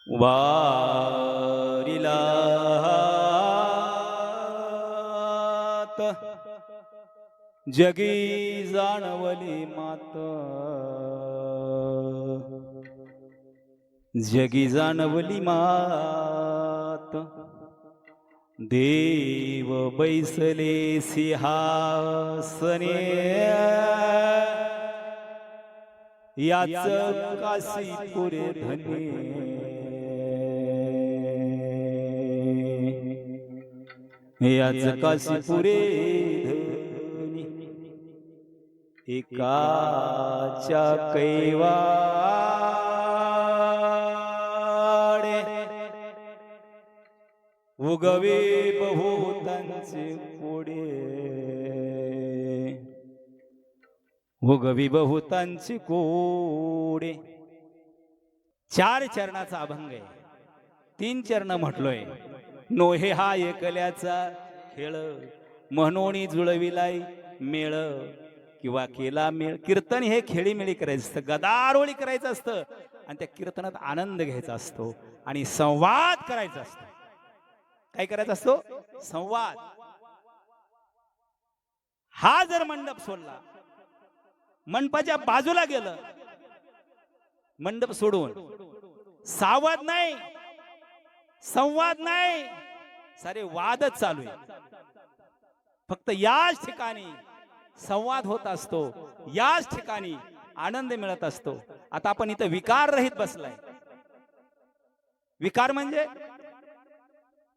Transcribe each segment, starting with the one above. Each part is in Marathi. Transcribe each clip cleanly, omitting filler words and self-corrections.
वारिलात जगी जाणवली मात, जगी जाणवली मात. देव बैसले सिंहासने, याच काशी पुरे धने. याच काशी पुरे धनी. एकाच्या कैवाडे उगवे बहुतांचे कोडे. उगवी बहुतांचे कोडे. 4 चरणाचा अभंग आहे. 3 चरण म्हटलोय. नोहे हा एकल्याचा खेळ, म्हणून जुळविलाय मेळ किंवा केला मेळ. कीर्तन हे खेळीमेळी करायचं असतं, गदारोळी करायचं असतं आणि त्या कीर्तनात आनंद घ्यायचा असतो आणि संवाद करायचा असतो. काय करायचा असतो? संवाद. हा जर मंडप सोडला, मंडपाच्या बाजूला गेलं, मंडप सोडून संवाद नाही, संवाद नाही, सारे वादच चालू आहे. फक्त याच ठिकाणी संवाद होत असतो, याच ठिकाणी आनंद मिळत असतो. आता आपण इथं विकार रहित बसलाय. विकार म्हणजे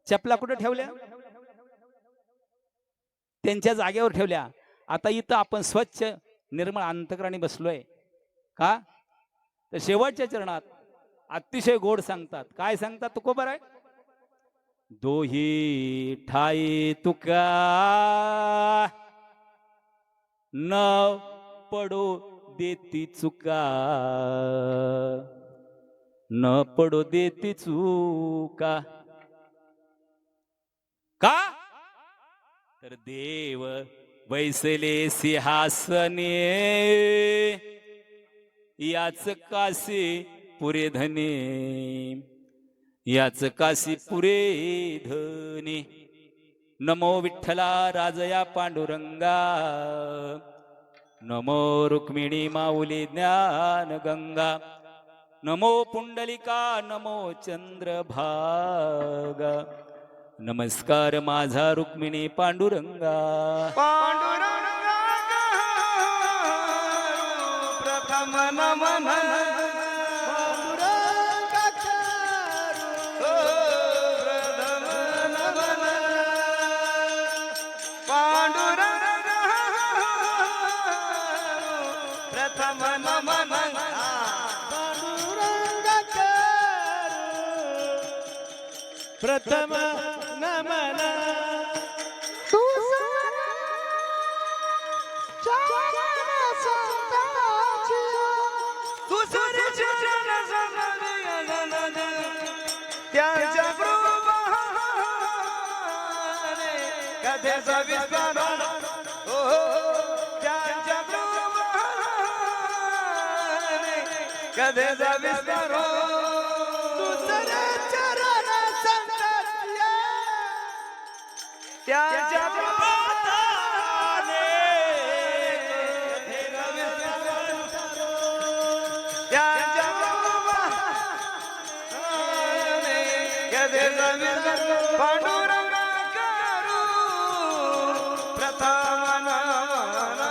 चपला कुठे ठेवल्या? त्यांच्या जागेवर ठेवल्या. आता इथं आपण स्वच्छ निर्मळ अंतकरणी बसलोय का? तर शेवटच्या चरणात अतिशय गोड सांगतात. काय सांगतात? तुकोबर आहे, दोही ठाई तुका न पडो देती चुका, न पडो देती चुका. का? तर देव बैसले सिंहासने, याच काशी पुरे धने. याच काशी पुरे धने. नमो विठ्ठला राजया पांडुरंगा, नमो रुक्मिणी माऊली ज्ञान गंगा, नमो पुंडलिका, नमो चंद्रभागा. नमस्कार माझा रुक्मिणी पांडुरंगा. पांडुरंगा प्रथम नमन, प्रथम नमन, प्रथम नमन. त्यांच्या कृपाने कथेचा विस्तार, त्यांच्या कृपाने कथेचा विस्तार. दुसरे चरण संतत्या, त्यांच्या कृपाने कथेचा विस्तार. त्यांच्या पांडुरंगा करू प्रथम नमन.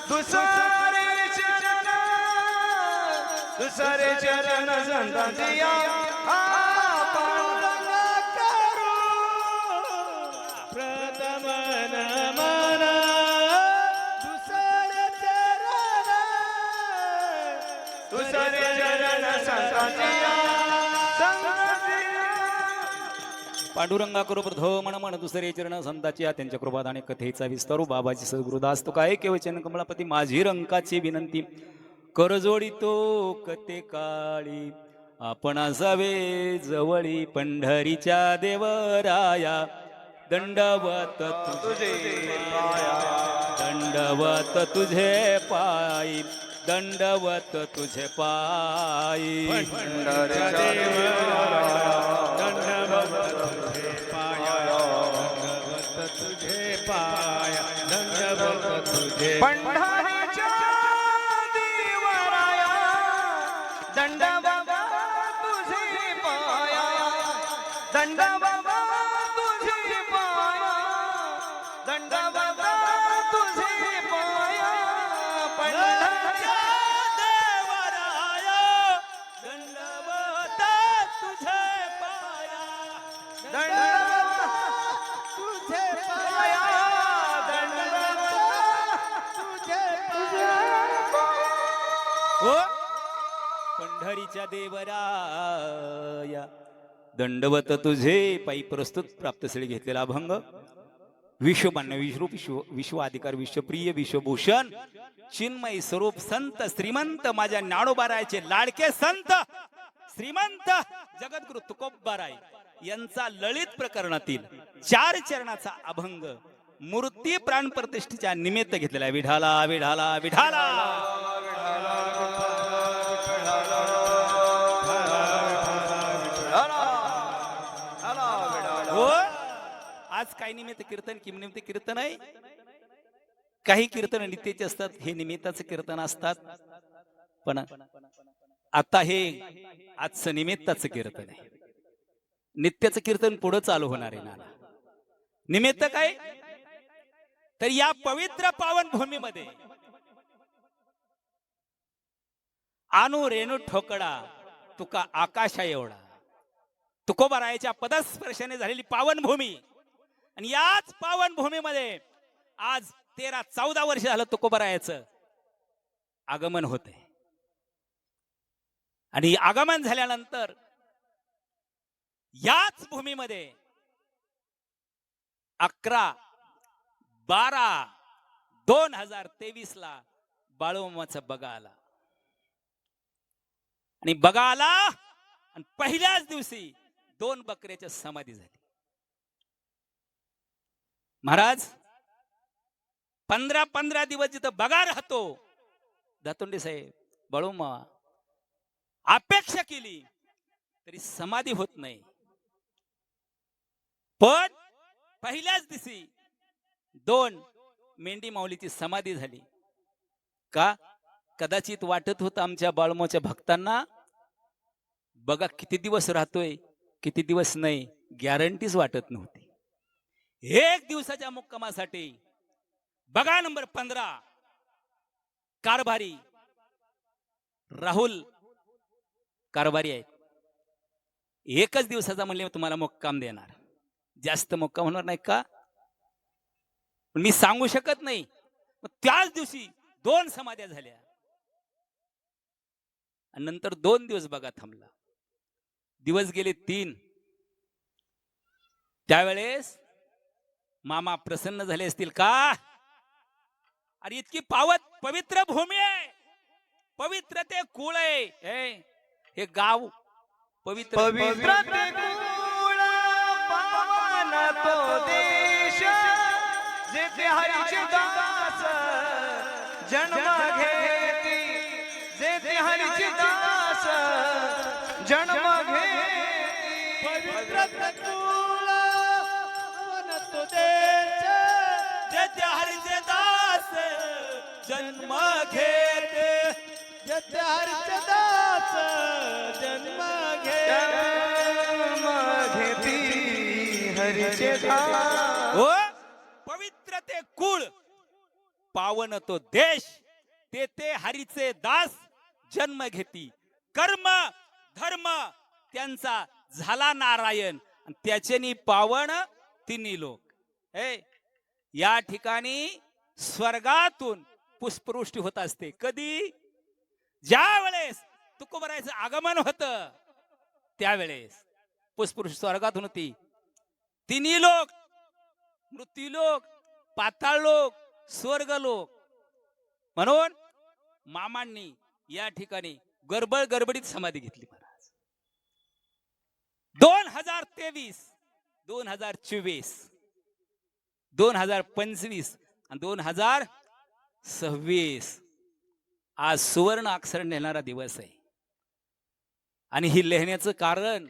दुसरे चरण, दुसरे चरण संतांचिया. पांडुरंगा करू प्रथम नमन. दुसरे चरण, दुसरे चरण संतांचिया. पांडुरंगा करू प्रथम मन, दुसरे चरण संताची. त्यांच्या कृपादाने कथेचा विस्तारू. बाबाजी सद्गुरुदास तो काय केवचन कमलापती. माझी रंकाची विनंती करजोडी तो कथे काळी. आपण असावे जवळी पंढरीच्या देवराया. दंडवत तुझे पाया, दंडवत तुझे पायी. दंडवत तुझे पायी पंढरीच्या देवराया दंडवत तुझे पाया दंडवत तुझे पाया दंडवत तुझे पंढरीच्या देवराया दंडवत तुझे पाया दंडवत तुझे पाया दंडवत तुझे पाया पंढरीच्या देवराया दंडवत तुझे पाया दंडवत तुझे पाया दंडवत तुझे हो पंढरीच्या देवराया दंडवत तुझे पायी प्रस्तुत प्राप्तस्थळी घेतलेला अभंग विश्वमान्य विश्वरूप विश्वाधिकार विश्वप्रिय विश्वभूषण चिन्मय स्वरूप संत श्रीमंत माझ्या ज्ञानोबारायचे लाडके संत श्रीमंत जगद्गुरु तुकोबाराय यांचा ललित प्रकरणातील 4 चरणाचा अभंग मूर्ती प्राण प्रतिष्ठेच्या निमित्त घेतलेला विढाला विढाला विढाला हो आज काही निमित्त कीर्तन किम निमित्त कीर्तन आहे काही कीर्तन नित्याचे असतात हे निमित्ताचे कीर्तन असतात पण आता हे आजचं निमित्ताचं कीर्तन आहे नित्याचं कीर्तन पुढे चालू होणार आहे नाना निमित्त काय तर या पवित्र पावन भूमीमध्ये आणू रेणू ठोकडा तुका आकाशा एवढा तुकोबारायाच्या पदस्पर्शाने झालेली पावन भूमी आणि याच पावन भूमीमध्ये आज 13-14 वर्ष झालं तुकोबारायाचं आगमन होते आणि आगमन झाल्यानंतर याच भूमीमध्ये 11/12/2023 ला बाळूमामाचा बगा आला आणि बगा आला आणि पहिल्याच दिवशी 2 बकऱ्याच्या समाधी झाली महाराज 15 दिवस जिथं बगा राहतो दातोंडे साहेब बाळूमामा अपेक्षा केली तरी समाधी होत नाही पण पहिल्याच दिवशी 2 मेंढी माऊलीची समाधी झाली का कदाचित वाटत होतं आमच्या बाळूमाच्या भक्तांना बघा किती दिवस राहतोय किती दिवस नाही गॅरंटीच वाटत नव्हती 1 दिवसाच्या मुक्कामासाठी बघा नंबर 15 कारभारी राहुल कारभारी आहेत 1च दिवसाचा म्हणले तुम्हाला मुक्काम देणार जास्त मुक्काम होणार नाही का पण मी सांगू शकत नाही त्याच दिवशी 2 समाध्या झाल्या आणि नंतर 2 दिवस बघा थांबला दिवस गेले 3 त्यावेळेस मामा प्रसन्न झाले असतील का अरे इतकी पवित्र भूमी आहे पवित्र ते कुळ आहे हे गाव पवित्र पवित्र ते कुळ पावन तो देश जेथे हरीचे दास जन्म घेती जेथे हरीचे दास जन्म घेती पवित्र कुळ पावन तो देश जेथे हरीचे दास जन्म घेते जेथे हरीचे दास जन्म जन्म घेती हरीचे दास हो पवित्र ते कुळ पावन तो देश तेथे हरीचे दास जन्म घेती कर्म धर्म त्यांचा झाला नारायण आणि त्याच्यानी पावन तिन्ही लोक या ठिकाणी स्वर्गातून पुष्पवृष्टी होत असते कधी ज्या वेळेस तुकोबारायाचं आगमन होतं त्यावेळेस पुष्पवृष्टी स्वर्गातून होती तिन्ही लोक मृत्यूलोक पाताळ लोक स्वर्ग लोक म्हणून मामांनी या ठिकाणी गडबडीत समाधी घेतली महाराज 2023 2024 2025 आणि 2026 आज सुवर्ण अक्षर नेणारा दिवस आहे. आणि ही लिहिण्याचं कारण,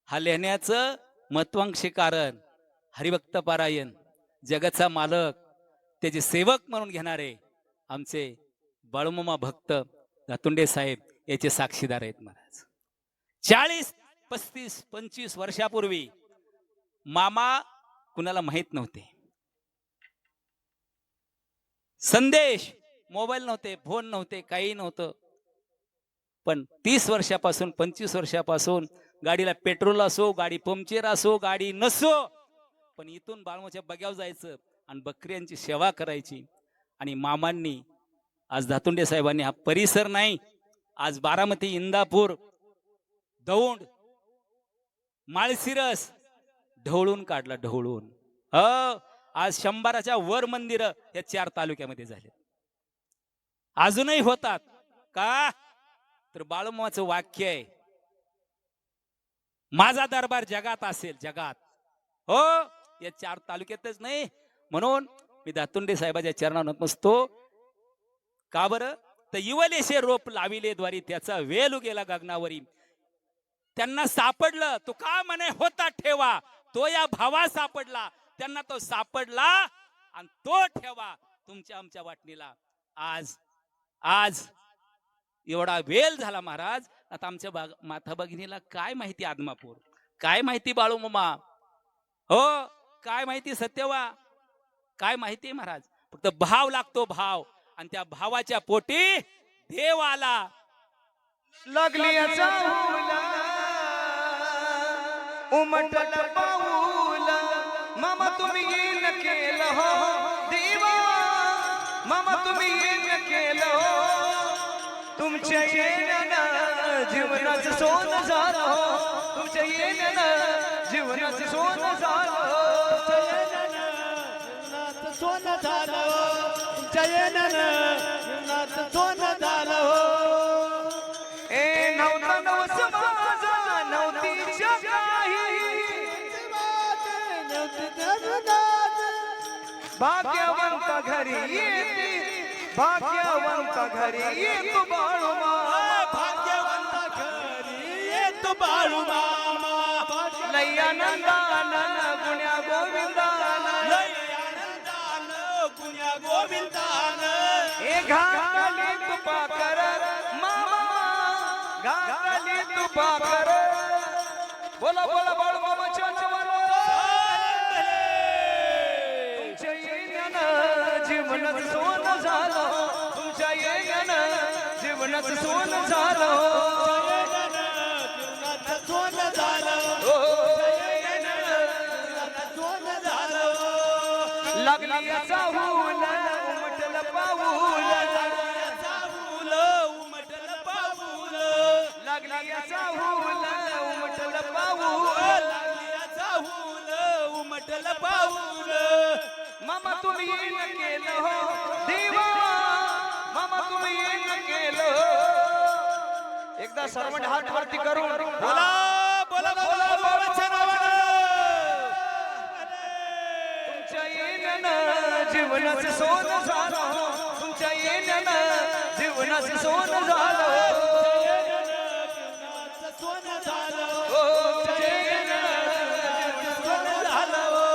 हा लिहिण्याचं महत्वांशी कारण, हरिभक्त पारायण जगाचा मालक, त्याचे सेवक म्हणून घेणारे आमचे बाळूमामा भक्त दातुंडे साहेब याचे साक्षीदार आहेत महाराज. 40, 35, 25 वर्षापूर्वी मामा कुणाला माहित नव्हते. संदेश, मोबाईल नव्हते, फोन नव्हते, काही नव्हतं. पण 30 वर्षापासून, 25 वर्षापासून गाडीला पेट्रोल असो, गाडी पंक्चर असो, गाडी नसो, पण इथून बाळूमाच्या बग्यावर जायचं आणि बकऱ्यांची सेवा करायची. आणि मामांनी आज दातुंडे साहेबांनी हा परिसर नाही, आज बारामती, इंदापूर, दौंड, माळशिरस ढवळून काढला, ढवळून. आज 100च्या वर मंदिर या 4 तालुक्यामध्ये झाले. अजूनही होतात का? तर बाळूमामाचं वाक्य आहे, माझा दरबार जगात असेल, जगात. हो, या 4 तालुक्यातच नाही. म्हणून मी दातुंडे साहेबाच्या चरणावर नतमस्तको. का बरं? तर इवलेशे रोप लाविले द्वारी त्याचा वेल गेला गगनावरी. त्यांना सापडलं, तो का म्हणे होता ठेवा, तो या भावा सापडला. त्यांना तो सापडला आणि तो ठेवा तुमच्या आमच्या वाटणीला. आज आज एवढा वेल झाला महाराज. आता आमच्या माता भगिनीला काय माहिती आदमापूर, काय माहिती बाळूमामा, हो काय माहिती सत्यवा, काय माहिती महाराज. फक्त भाव लागतो, भाव. आणि त्या भावाच्या पोटी देव आला. लागली चाहूला उमटल पाऊल मामा तुम्ही येण केलं हो देवा, मामा तुम्ही येण केलं हो. तुमच्या येण्यानं जीवनाचं सोनं झालं हो, तुमच्या येण्यानं जीवनाचं सोनं झालं हो. जीवनाचं सोनं झालं हो. तुमच्या येण्यानं जीवनाचं सोनं झालं हो. ए नव्हता नवस माझा नव्हतीच्या काही, भाग्यवंत घरी येते, भाग्यवंत घरी येतो बाळूमामा, भाग्यवंत घरी येतो बाळूमामा. लय आनंदानं गुण्या गोविंदानं, लय आनंदानं गुण्या गोविंदानं. ए घातली तुपा कर मामा, घातली तुपा कर. बोला बोला बाळूमामाच्या नावानं. तुमच्या येण्यानं जीवनाचं सोनं झालं, तुमच्या येण्यानं जीवनाचं सोनं झालं. जीवनाचं सोनं झालं, हो. सोनं झालं. लागली चाहूल उमटल पाऊल, चाहूल उमटल पाऊल, लागली चाहूल उमटल पाऊल. लागली चाहूल उमटल पाऊल. मामा तुम्ही येण केलं हो देवा, मामा तुम्ही येण केलं हो. एकदा सर्वांनी हात वरती करून बोला बोला बोला बाबाच्या नावानं. तुमच्या येण्यानं जीवनाचं सोनं झालं हो, तुमच्या येण्यानं जीवनाचं सोनं झालं हो. जीवनाचं सोनं झालं हो. तुमच्या येण्यानं सोनं झालं हो.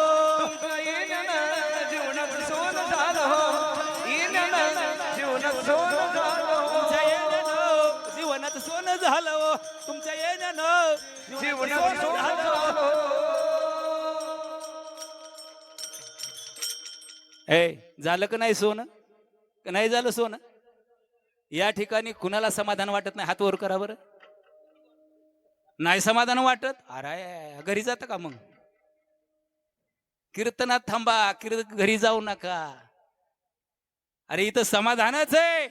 तुमच्या येण्यानं जीवनाचं सोनं झालं हो, येण्यानं जीवनाचं सोनं झालं हो. तुमच्या येण्यानं जीवनाचं सोनं झालं हो. तुमच्या येण्यानं जीवनाचं सोनं झालं हो. ए, झालं का नाही सोनं? का नाही झालं सोनं? या ठिकाणी कुणाला समाधान वाटत नाही? हात वर करा बरं. नाही समाधान वाटत? अरे घरी जातं का मग? कीर्तनात थांबा, घरी जाऊ नका. अरे इथं समाधानच आहे.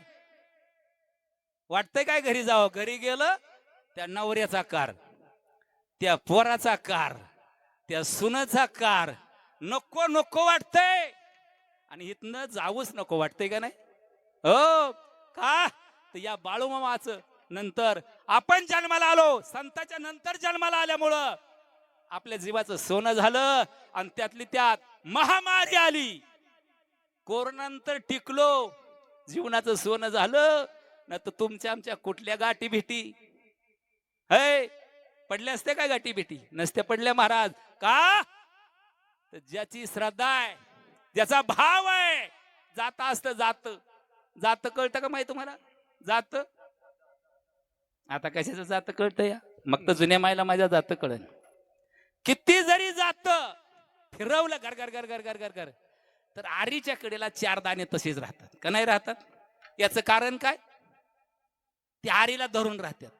वाटतंय काय घरी जावं? घरी गेलं त्या नवऱ्याचा कार, त्या पोराचा कार, त्या सुनेचा कार, नको नको वाटतंय. आणि इथनं जाऊच नको वाटतंय का नाही? हो का? तर या बाळूमामाचं नंतर आपण जन्माला आलो, संताच्या नंतर जन्माला आल्यामुळं आपल्या जीवाचं सोनं झालं. आणि त्यातली त्यात महामारी आली, कोरोनानंतर टिकलो, जीवनाचं सोनं झालं ना तर तुमच्या आमच्या कुठल्या गाठी भेटी है पडल्या असते काय गाठी भेटी नसते पडल्या महाराज का तर ज्याची श्रद्धा आहे ज्याचा भाव आहे जाता असतं जात कळतं का माहिती तुम्हाला जात आता कशाचं जात कळतं या मग तर जुन्या मायला माझ्या जात कळन किती जरी जात फिरवलं घर घर घर घर घर घर घर तर आरीच्या कडेला 4 दाणे तसेच राहतात का नाही राहतात याचं कारण काय ते आरीला धरून राहतात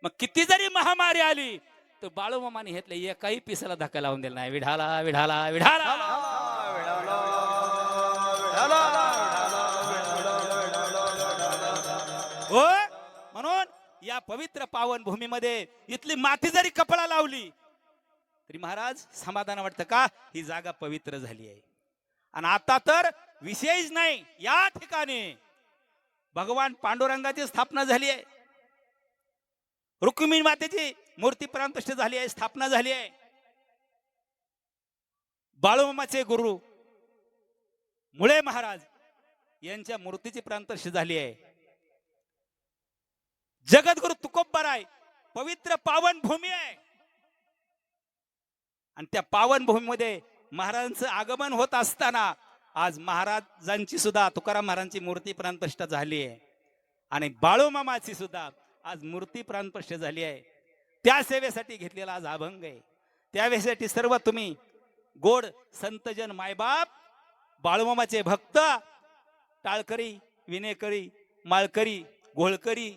मग किती जरी महामारी आली तर बाळूमामाने घेतले एकाही पिसाला धक्का लावून दिला नाही विढाला विढाला विढाला हो म्हणून या पवित्र पावन भूमीमध्ये इथली माती जरी कपडा लावली तरी महाराज समाधान वाटतं का ही जागा पवित्र झाली आहे आणि आता तर विशेष नाही या ठिकाणी भगवान पांडुरंगाची स्थापना झाली आहे रुक्मिणी मातेची मूर्ती प्राणप्रतिष्ठ झाली आहे स्थापना झाली आहे बाळूमामाचे गुरु मुळे महाराज यांच्या मूर्तीची प्राणप्रतिष्ठा झाली आहे जगद्गुरु तुकोबराय पवित्र पावन भूमी आहे आणि त्या पावन भूमीमध्ये महाराजांचं आगमन होत असताना आज महाराजांची सुद्धा तुकाराम महाराजांची मूर्ती प्राणप्रतिष्ठा झाली आहे आणि बाळूमामाची सुद्धा आज मूर्ती प्राणप्रतिष्ठा झाली आहे त्या सेवेसाठी घेतलेला आज अभंग आहे त्यावेळेसाठी सर्व तुम्ही गोड संतजन मायबाप बाळूमामाचे भक्त टाळकरी विनेकरी माळकरी घोळकरी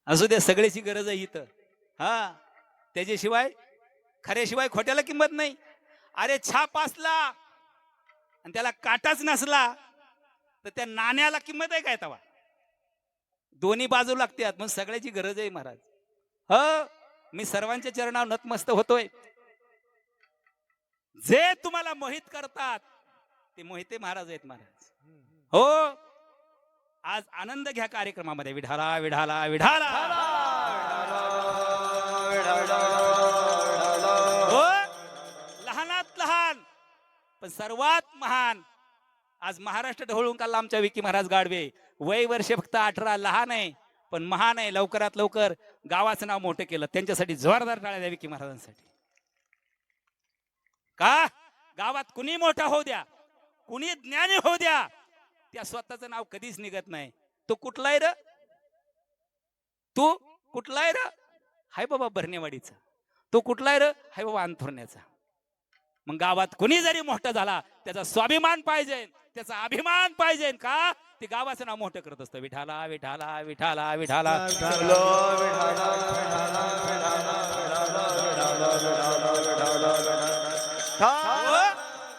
असू दे सगळ्याची गरज आहे इथं त्याच्याशिवाय खऱ्याशिवाय खोट्याला किंमत नाही अरे छाप असला आणि त्याला काटाच नसला तर त्या नाण्याला किंमत आहे काय तवा दोन्ही बाजू लागतात मग सगळ्याची गरज आहे महाराज मी सर्वांच्या चरणावर नतमस्त होतोय जे तुम्हाला मोहित करतात ते मोहिते महाराज आहेत महाराज हो आज आनंद घ्या कार्यक्रमामध्ये विढाला विढाला विढाला हो लहानात लहान पण सर्वात महान आज महाराष्ट्र ढवळून काढला आमच्या विकी महाराज गाडवे वय वर्ष फक्त 18 लहान आहे पण महान आहे लवकरात लवकर गावाचं नाव मोठं केलं त्यांच्यासाठी जोरदार टाळ्या द्या विकी महाराजांसाठी का गावात कुणी मोठा होऊ द्या कुणी ज्ञानी होऊ द्या त्या स्वतःचं नाव कधीच निघत नाही तो कुठलाय र तू कुठलाय र हाय बाबा भरणेवाडीचा तो कुठलाय र हाय बाबा अंथुरण्याचा मग गावात कुणी जरी मोठा झाला त्याचा स्वाभिमान पाहिजे त्याचा अभिमान पाहिजे का ते गावाचं नाव मोठं करत असतं विठाला विठाला विठाला विठाला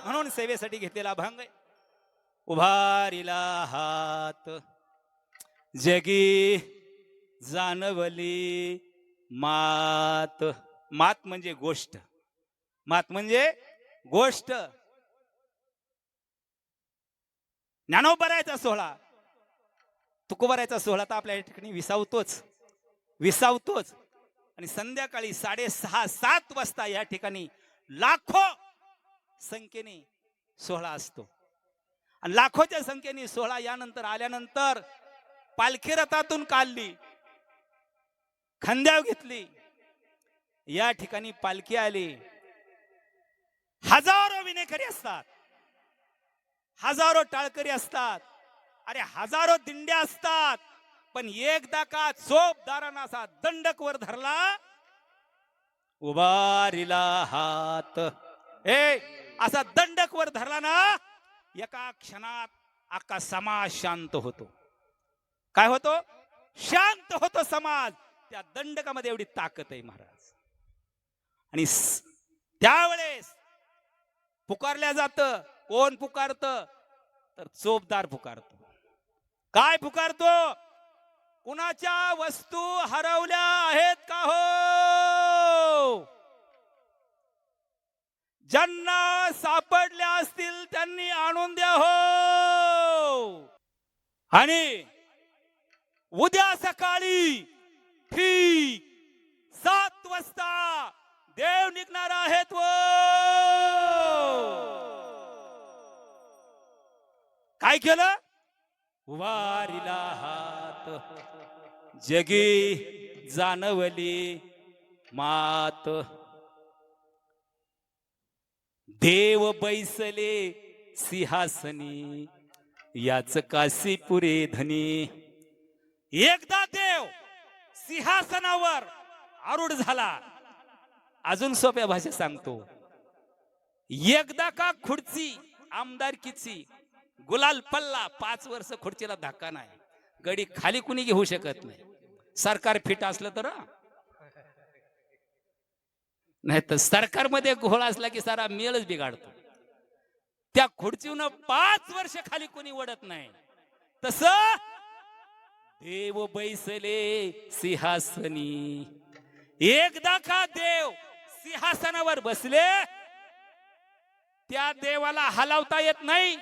म्हणून सेवेसाठी घेतलेला अभंग आहे उभारिला हात जगी जाणवली मात मात म्हणजे गोष्ट मात म्हणजे गोष्ट ज्ञानोबरायचा सोहळा तुकोबरायचा सोहळा तर आपल्या ठिकाणी विसावतोच आणि संध्याकाळी 6:30-7 वाजता या ठिकाणी लाखो संख्येने सोहळा असतो आणि लाखोच्या संख्येने सोहळा यानंतर आल्यानंतर पालखी रथातून काढली खांद्यावर घेतली या ठिकाणी पालखी आली हजारो विनेकरी असतात हजारो टाळकरी असतात अरे हजारो दिंड्या असतात पण एकदा का चोपदारांना असा दंडक वर धरला उभारिला हात असा दंडक वर धरला ना एका क्षणात अख्खा समाज शांत होतो काय होतो शांत होतो समाज त्या दंडकामध्ये एवढी ताकद आहे महाराज आणि त्यावेळेस पुकारल्या जातं कोण पुकारत तर चोपदार पुकारतो काय पुकारतो कुणाच्या वस्तू हरवल्या आहेत का हो ज्यांना सापडल्या असतील त्यांनी आणून द्या हो आणि उद्या सकाळी ठीक 7 वाजता देव निघणार आहेत व काय केलं वारीला हात जगी जाणवली मात देव बैसले सिंहासनी याच काशी पुरे धनी एकदा देव सिंहासनावर आरूढ झाला अजून सोप्या भाषेत सांगतो एकदा का खुर्ची आमदारकीची गुलाल पल्ला 5 वर्ष खुर्चीला धक्का नाही गडी खाली कुणी घेऊ शकत नाही सरकार फिट असलं तर नाही तर सरकारमध्ये घोळ असला की सारा मेळच बिघाडतो त्या खुर्चीवरून 5 वर्ष खाली कोणी ओढत नाही तस देव बैसले सिंहासनी एकदा का देव सिंहासनावर बसले त्या देवाला हलवता येत नाही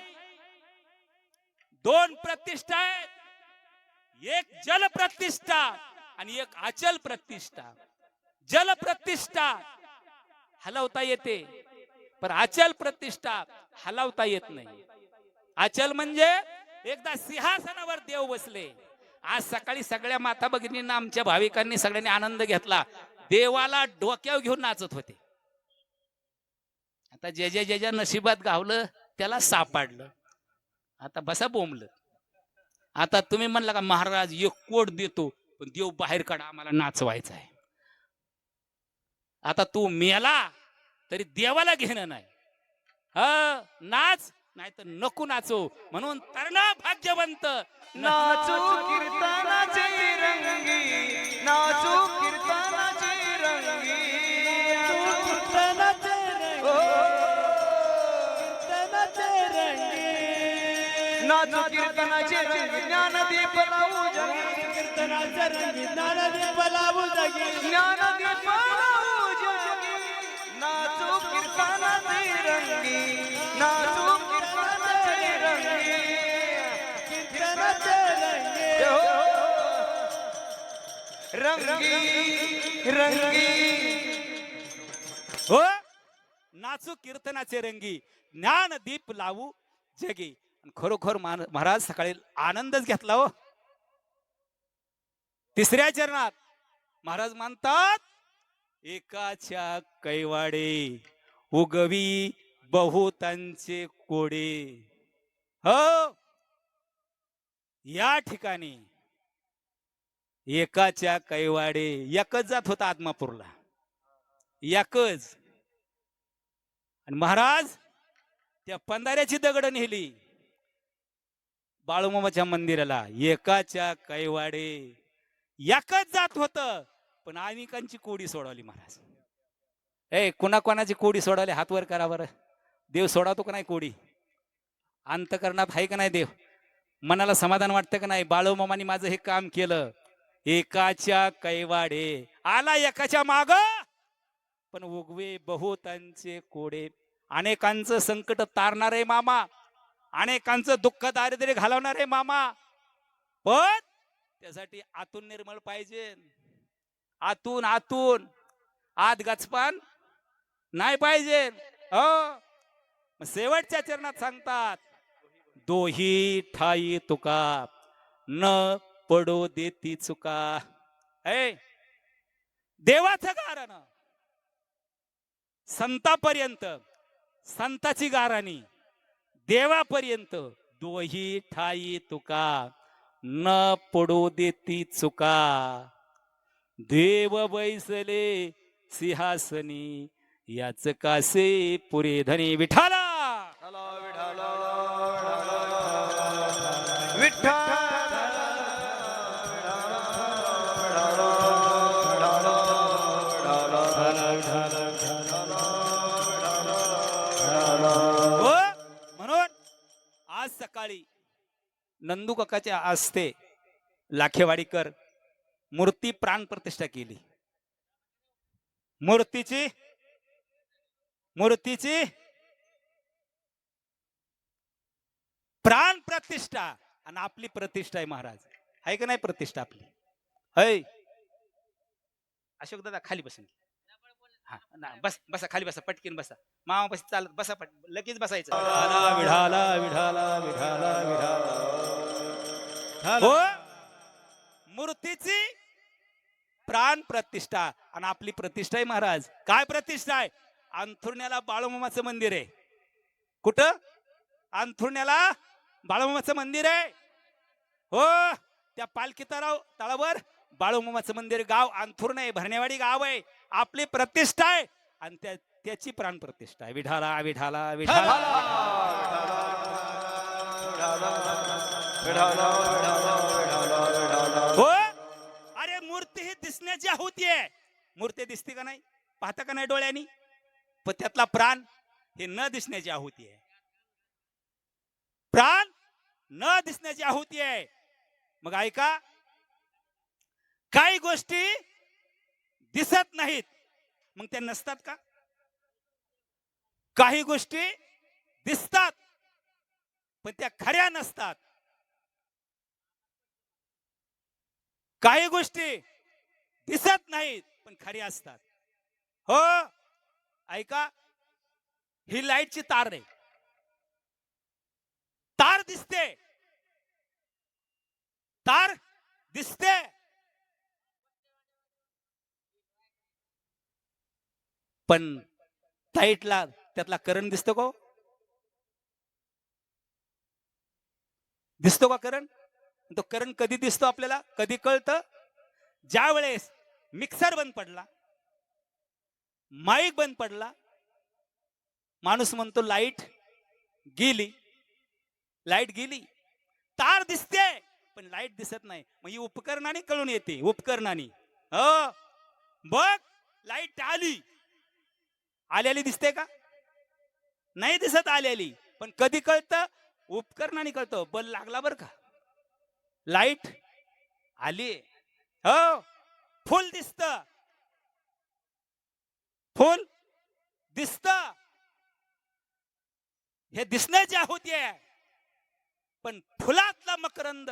2 प्रतिष्ठा आहेत एक जल प्रतिष्ठा आणि एक अचल प्रतिष्ठा जल प्रतिष्ठा हलवता येते पण अचल प्रतिष्ठा हलवता येत नाही अचल म्हणजे एकदा सिंहासनावर देव बसले आज सकाळी सगळ्या माता भगिनींना आमच्या भाविकांनी सगळ्यांनी आनंद घेतला देवाला डोक्यावर घेऊन नाचत होते आता जे ज्या नशिबात गावलं त्याला सापडलं आता बसा बोंबलं आता तुम्ही म्हणला का महाराज एक कोट देतो पण देव बाहेर काढा आम्हाला नाचवायचा आहे आता तू मेला तरी देवाला घेणं नाही हा नाच नाही तर नको नाचो म्हणून तरणा भाग्यवंत नाचू कीर्तनाचे रंगी नाचू कीर्तनाचे रंगी नाचू कीर्तनाचे रंगी ज्ञानदीप लावू जगी कीर्तनाचे रंगी ज्ञानदीप लावू जगी ज्ञानदीप लावू जगी नाचू कीर्तनाचे रंगी नाचू कीर्तनाचे रंगी कीर्तनाचे रंगी रंगी हो नाचू कीर्तनाचे रंगी ज्ञान दीप लावू जगी खरोखर महाराज सकाळी आनंदच घेतला हो 3ऱ्या चरणात महाराज म्हणतात एकाच्या कैवाडे उगवी बहुतांचे कोडे हो या ठिकाणी एकाच्या कैवाडे एकच जात होता आत्मापूरला एकच आणि महाराज त्या पंधाऱ्याची दगड नेली बाळूमामाच्या मंदिराला एकाच्या कैवाडे एकच जात होत पण अनेकांची कोडी सोडवली महाराज कोणाची कोडी सोडवली हात वर करा बरं देव सोडवतो का नाही कोडी अंतकरणात आहे का नाही देव मनाला समाधान वाटतं का नाही बाळूमामाने माझं हे काम केलं एकाच्या कैवाडे आला एकाच्या माग पण उगवे बहुतांचे कोडे अनेकांचं संकट तारणारे मामा अनेकांचं दुःख दारिद्र्य घालवणारे मामा पण त्यासाठी आतून निर्मळ पाहिजे आतून आतून आत गचपान नाही पाहिजे हो शेवटच्या चरणात सांगतात दोही ठाई तुका न पडो देती चुका देवाचं गारण संतापर्यंत संताची गाराणी देवापर्यंत दोही ठाई तुका न पडो देती चुका देव बैसले सिंहासनी याच कासे पुरे धनी विठाला म्हणून आज सकाळी नंदू काकाच्या आस्ते लाखेवाडीकर मूर्ती प्राण प्रतिष्ठा केली मूर्तीची प्राण प्रतिष्ठा आणि आपली प्रतिष्ठा आहे महाराज आहे का नाही प्रतिष्ठा आपली है अशोक दादा खाली बसून हा बस बसा खाली बसा पटकीन बसा मामापाशी चालत बसा लगेच बसायचं विठाला विठाला विठाला विठाला विठाला हो मूर्तीची प्राण प्रतिष्ठा आणि आपली प्रतिष्ठा आहे महाराज काय प्रतिष्ठा आहे अंथरुण्याला बाळूमामाचं मंदिर आहे कुठं अंथरुण्याला बाळूमामाचं मंदिर आहे हो त्या पालखी तळावर बाळूमामाचं मंदिर गाव अंथरुण आहे भरणेवाडी गाव आहे आपली प्रतिष्ठा आहे आणि त्याची प्राण प्रतिष्ठा आहे विठाला विठाला विठाला हो अरे मूर्ती ही दिसण्याची आहुती आहे मूर्ती दिसते का नाही पाहता का नाही डोळ्यांनी पण त्यातला प्राण हे न दिसण्याची आहुती आहे प्राण न दिसण्याची आहुती आहे मग ऐका काही गोष्टी दिसत नाहीत मग त्या नसतात का काही गोष्टी दिसतात पण त्या खऱ्या नसतात काही गोष्टी दिसत नाहीत पण खऱ्या असतात हो ऐका ही लाईटची तार आहे तार दिसते तार दिसते पण लाईटला त्यातला करंट दिसतो का दिसतो का करंट तो करंट कधी दिसतो आपल्याला कधी कळतं ज्या वेळेस मिक्सर बंद पडला माईक बंद पडला माणूस म्हणतो लाईट गेली तार दिसते पण लाईट दिसत नाही मग ही उपकरणाने कळून येते उपकरणाने हो बघ लाईट आलेली दिसते का नाही दिसत आलेली पण कधी कळतं उपकरणाने कळतं बल लागला बर का लाईट आली हो फुल दिसत हे दिसण्याची आहुती आहे पण फुलातला मकरंद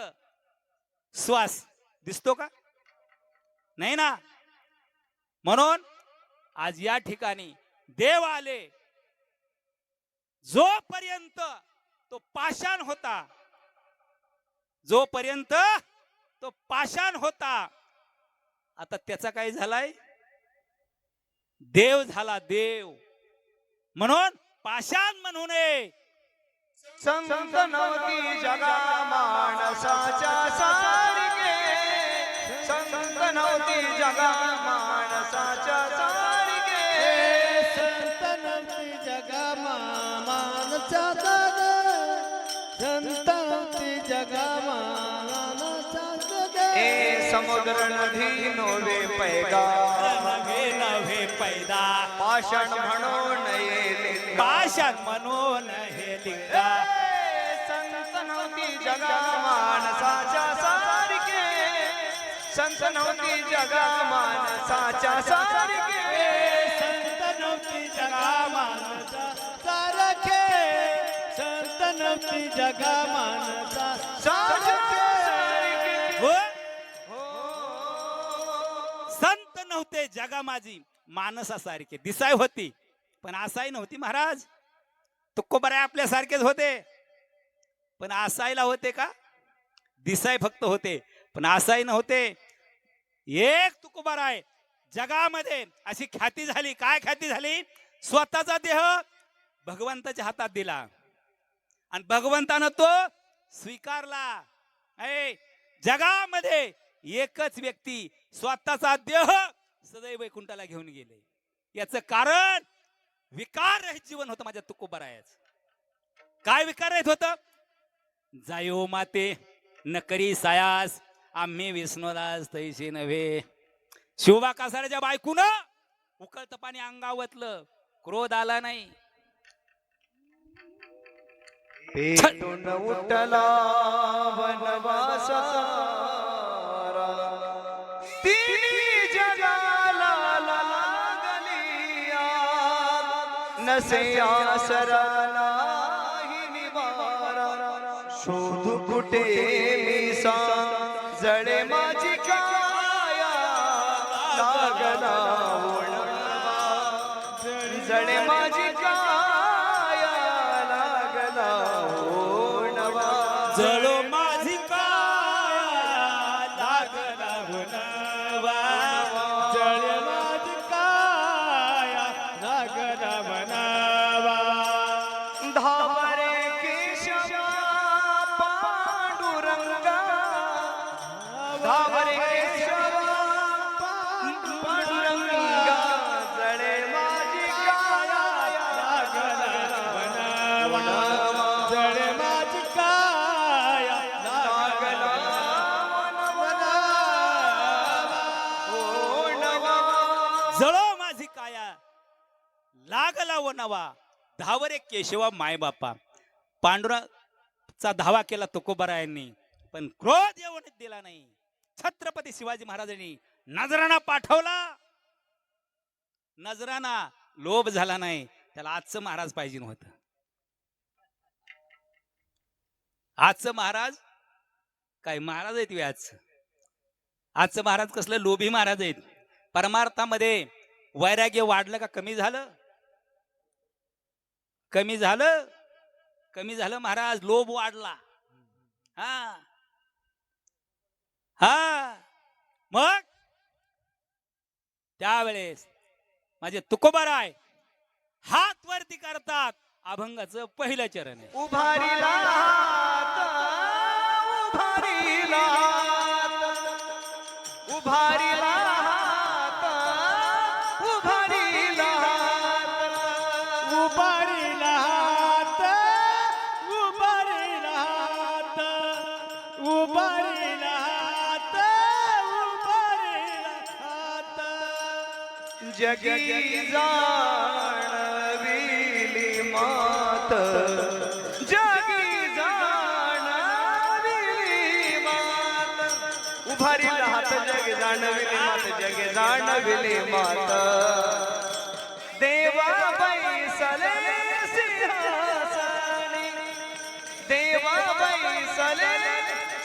श्वास दिसतो का नाही ना म्हणून आज या ठिकाणी देव आले जोपर्यंत तो पाषाण होता आता त्याचा काय झालाय देव झाला देव म्हणून पाषाण म्हणू नये संत नव्हती जगा माणसाच्या सारखे संत नव्हती जगा माणसाच्या सारखे संत नव्हती जगा माणसाचा संत नव्हती जगा माणसाचा ए समुद्र नदी नव्हे पैगा नव्हे पैदा पाषाण म्हणून येईल पाषाण म्हणून हे लिंगा संत नव्हती जगा माणसाच्या सारखे संत नव्हती जगा माणसाच्या सारखे संत नव्हती जगा माणसा सारखे संत नव्हती जगा माणसा हो संत नव्हते जगा माझी माणसासारखे दिसाय होती पण असाही नव्हती महाराज तुकोबाराय आपल्यासारखेच होते पण असायला होते का दिसाय फक्त होते पण असाही नव्हते एक तुकोबाराय जगामध्ये अशी ख्याती झाली काय ख्याती झाली स्वतःचा देह भगवंताच्या हातात दिला आणि भगवंतानं तो स्वीकारला जगामध्ये एकच व्यक्ती स्वतःचा देह सदैव वैकुंठाला घेऊन गेले याचं कारण विकार रहित जीवन होतं माझ्या तुकोबारायाच काय विकार रहित होतं जायो माते न करी सायास आम्ही विष्णुदास तैसे नव्हे शिवबा कासाऱ्याच्या बायकून उकळतं पाणी अंगावतलं क्रोध आला नाही पेटून उठला वनवासा तिन्ही जगाला लागली आग नसे आसरा नाही निवारा शोध कुठे मी जळे माझी काया लागला ओळखा माझी काया लागला हो नवा जळो माझी काया लागला हो नवा. जळ माझी काया लागला बनावा. धावरे केशवा पांडुरंगा धावरे केशवा पांडुरंगा जळे माझी काया लागला बनावा. जळ माझी काया लागला बनावा. हो नवा जळो माझी काया लागला व नवा. धावरे केशवा मायबापा. पांडुरंगाचा धावा केला तुकोबारायांनी, पण क्रोध येऊन दिला नाही. छत्रपती शिवाजी महाराजांनी नजराणा पाठवला. नजराणा लोभ झाला नाही. त्याला आजचं महाराज पाहिजे नव्हतं. आजचं महाराज काय महाराज आहेत वे आजचं. आजचं महाराज कसलं लोभी महाराज आहेत. परमार्थामध्ये वैराग्य वाढलं का कमी झालं? कमी झालं. कमी झालं महाराज. लोभ वाढला. हा हा मग त्यावेळेस माझे तुकोबाराय हात वरती करतात. अभंगाचं पहिलं चरण आहे. उभारीला हात, उभारीला हात, उभारीला हात, उभारीला हात. उभारीला हात, उभारीला हात, उभारीला हात, उभारीला हात. जगी जाणविली मात, जगी जाणविली मात. उभारीला हात जगी जाणविली मात, जगी जाणविली मात. देवा बैसले सिंहासनी, देवा बैसले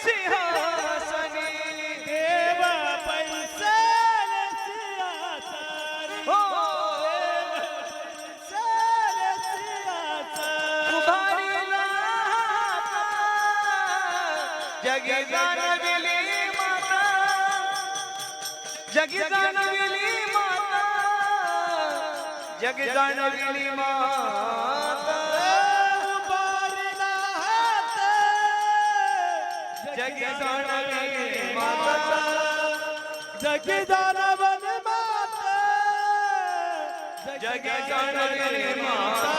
सिंहासनी. देव पैसाले सिंहासन, हो पैसाले सिंहासन. उभारीला जगी जाणविली माता, जगी जाणविली माता, जगी जाणविली माता. उभारीला हात, जगी जाणविली माता, जगी जाणवली माता, जगी जाणविली माता,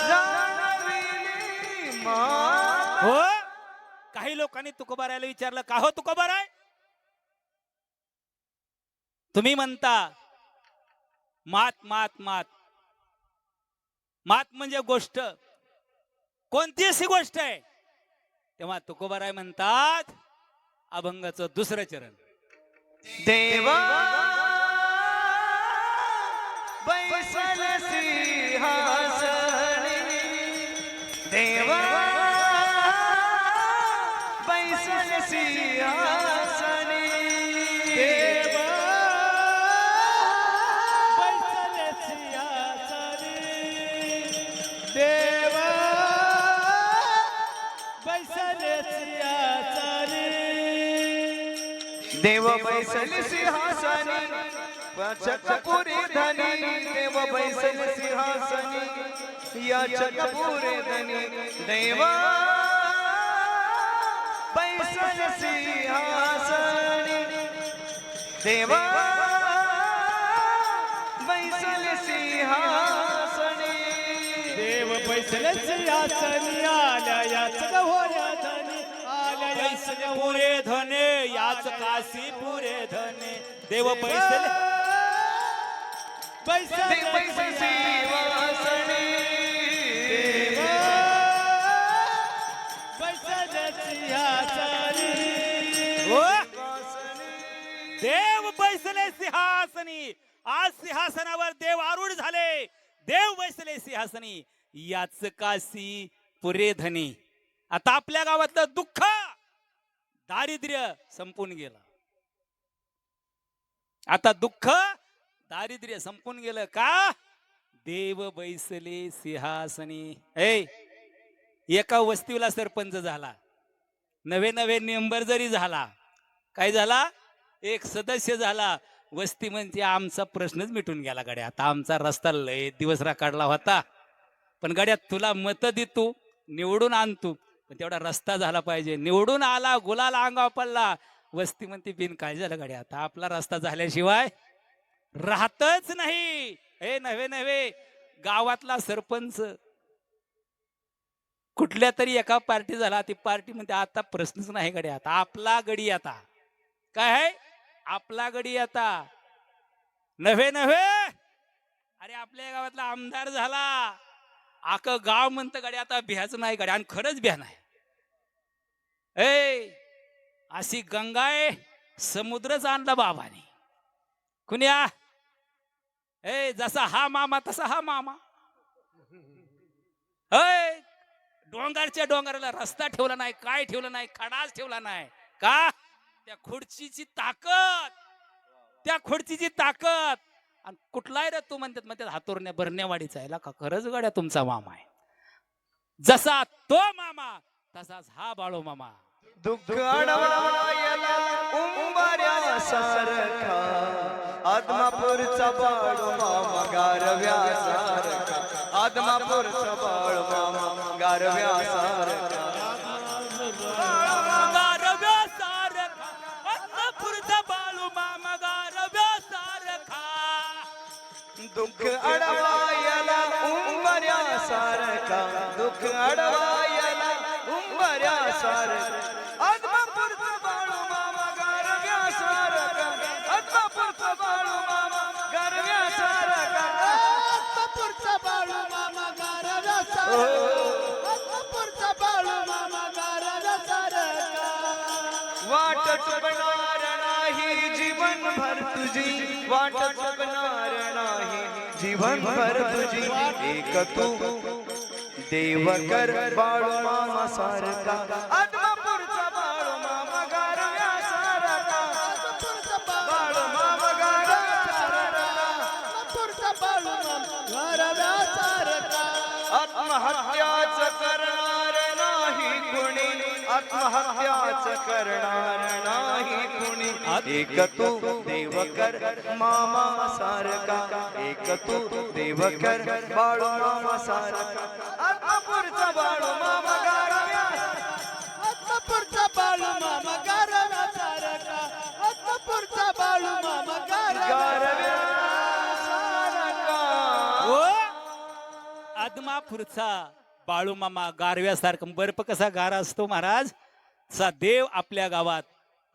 जाणविली माता. हो काही लोकांनी तुकोबारायला विचारलं का हो तुकोबाराय तुम्ही म्हणता मात मात मात मात म्हणजे गोष्ट कोणती अशी गोष्ट आहे. तेव्हा तुकोबाराय म्हणतात अभंगाचं दुसरं चरण. देवा बैसल सिंहासनी, देवा बैसल सिंहासनी. देव बैसले सिंहासनी, देव बैसले सिंहासनी. देव बैसल सिंहासनी, चकपुरे धनी. देव बैसल सिंहासनी, या चकपुरे धनी. देवा बैसल सिंहासनी, देवा बैसल सिंहासनी. देव बैसले सिंहासनी, आल्या याच गव्हाऱ्या धनी, आल्या याच पैसले पुरे धने याच काशी पुरे धने. देव पैसले देव बैसल सिंहासनी, बैसले सिंहासनी. हो देव बैसले सिंहासनी. आज सिंहासनावर देव आरूढ झाले. देव बैसले सिंहासनी याच काशी पुरे धनी. आता आपल्या गावातलं दुःख दारिद्र्य संपून गेलं. आता दुःख दारिद्र्य संपून गेलं का देव बैसले सिंहासनी. एका वस्तीला सरपंच झाला, नवे नवे मेंबर जरी झाला, काय झाला, एक सदस्य झाला, वस्ती म्हणजे आमचा प्रश्नच मिटून गेला गड्या. आता आमचा रस्ता लय दिवस काढला होता, पण गड्या तुला मत देतो, निवडून आणतो, पण तेवढा रस्ता झाला पाहिजे. निवडून आला, गुलाल अंगावर पडला, वस्ती म्हणते बिन काय झालं गड्या, आता आपला रस्ता झाल्याशिवाय राहतच नाही. हे नव्हे नव्हे गावातला सरपंच कुठल्या तरी एका पार्टी झाला, ती पार्टी म्हणते आता प्रश्नच नाही गड्या, आता आपला गडी, आता काय आहे, आपला गडी आता. नव्हे नव्हे अरे आपल्या गावातला आमदार झाला, आक गाव म्हणतं गड्या आता भ्याच नाही गड्या, आणि खरंच भ्या नाही. अशी गंगा आहे, समुद्रच आणला बाबाने. कुण्या जसा हा मामा तसा हा मामा. डोंगरच्या डोंगराला रस्ता ठेवला नाही, काय ठेवलं नाही, खडाच ठेवला नाही. का? त्या खुर्चीची ताकद, त्या खुर्चीची ताकद. आणि कुठलाही रे तू म्हणतात हातोरण्या भरण्यावाडीचा आहे का, खरंच गड्या तुमचा मामा आहे. जसा तो मामा तसाच हा बाळू मामा. दुःख अडवायला उंबऱ्यासारखा, आदमापूरचा बाळू मामा गारव्यासारखा, आदमापूरचा बाळू मामा गारव्यासारखा, गारव्यासारखा, आदमापूरचा बाळू मामा गारव्यासारखा. दुःख अडवायला उंबऱ्यासारखा, दुःख अडवायला उंबऱ्यासारखा, आदमापूरचा बाळू मामा गारव्यासारखा, आदमापूरचा बाळू मामा गारव्यासारखा, आत्मापूरचा बाळू मामा गारव्यासारखा, आत्मापूरचा बाळू मामा गारव्यासारखा. वाट चुकणार नाही जीवनभर तुझी, वाट चुकणार नाही जीवनभर तुझी, एक तू देव कर बाळू मामा सारखा, आदमापूरचा बाळू मामा गारव्यासारखा, बाळू मामा गारव्यासारखा, आत्मापूरचा बाळू मामा गारव्यासारखा. आत्महत्याच करणार नाही कुणी, आत्महत्याच करणार नाही कुणी, एक तू देव कर मामा सारखा, एक तू देव कर बाळू मामा सारखा, आत्मापूरचा बाळू मामा गारव्यासारखा, आत्मापूरचा बाळू मामा गारव्यासारखा, आत्मापूरचा बाळू मामा गारव्यासारखा. ओ आदमापूरचा बाळू मामा गारव्यासारखं. बर्फ कसा गारा असतो महाराज, चा देव आपल्या गावात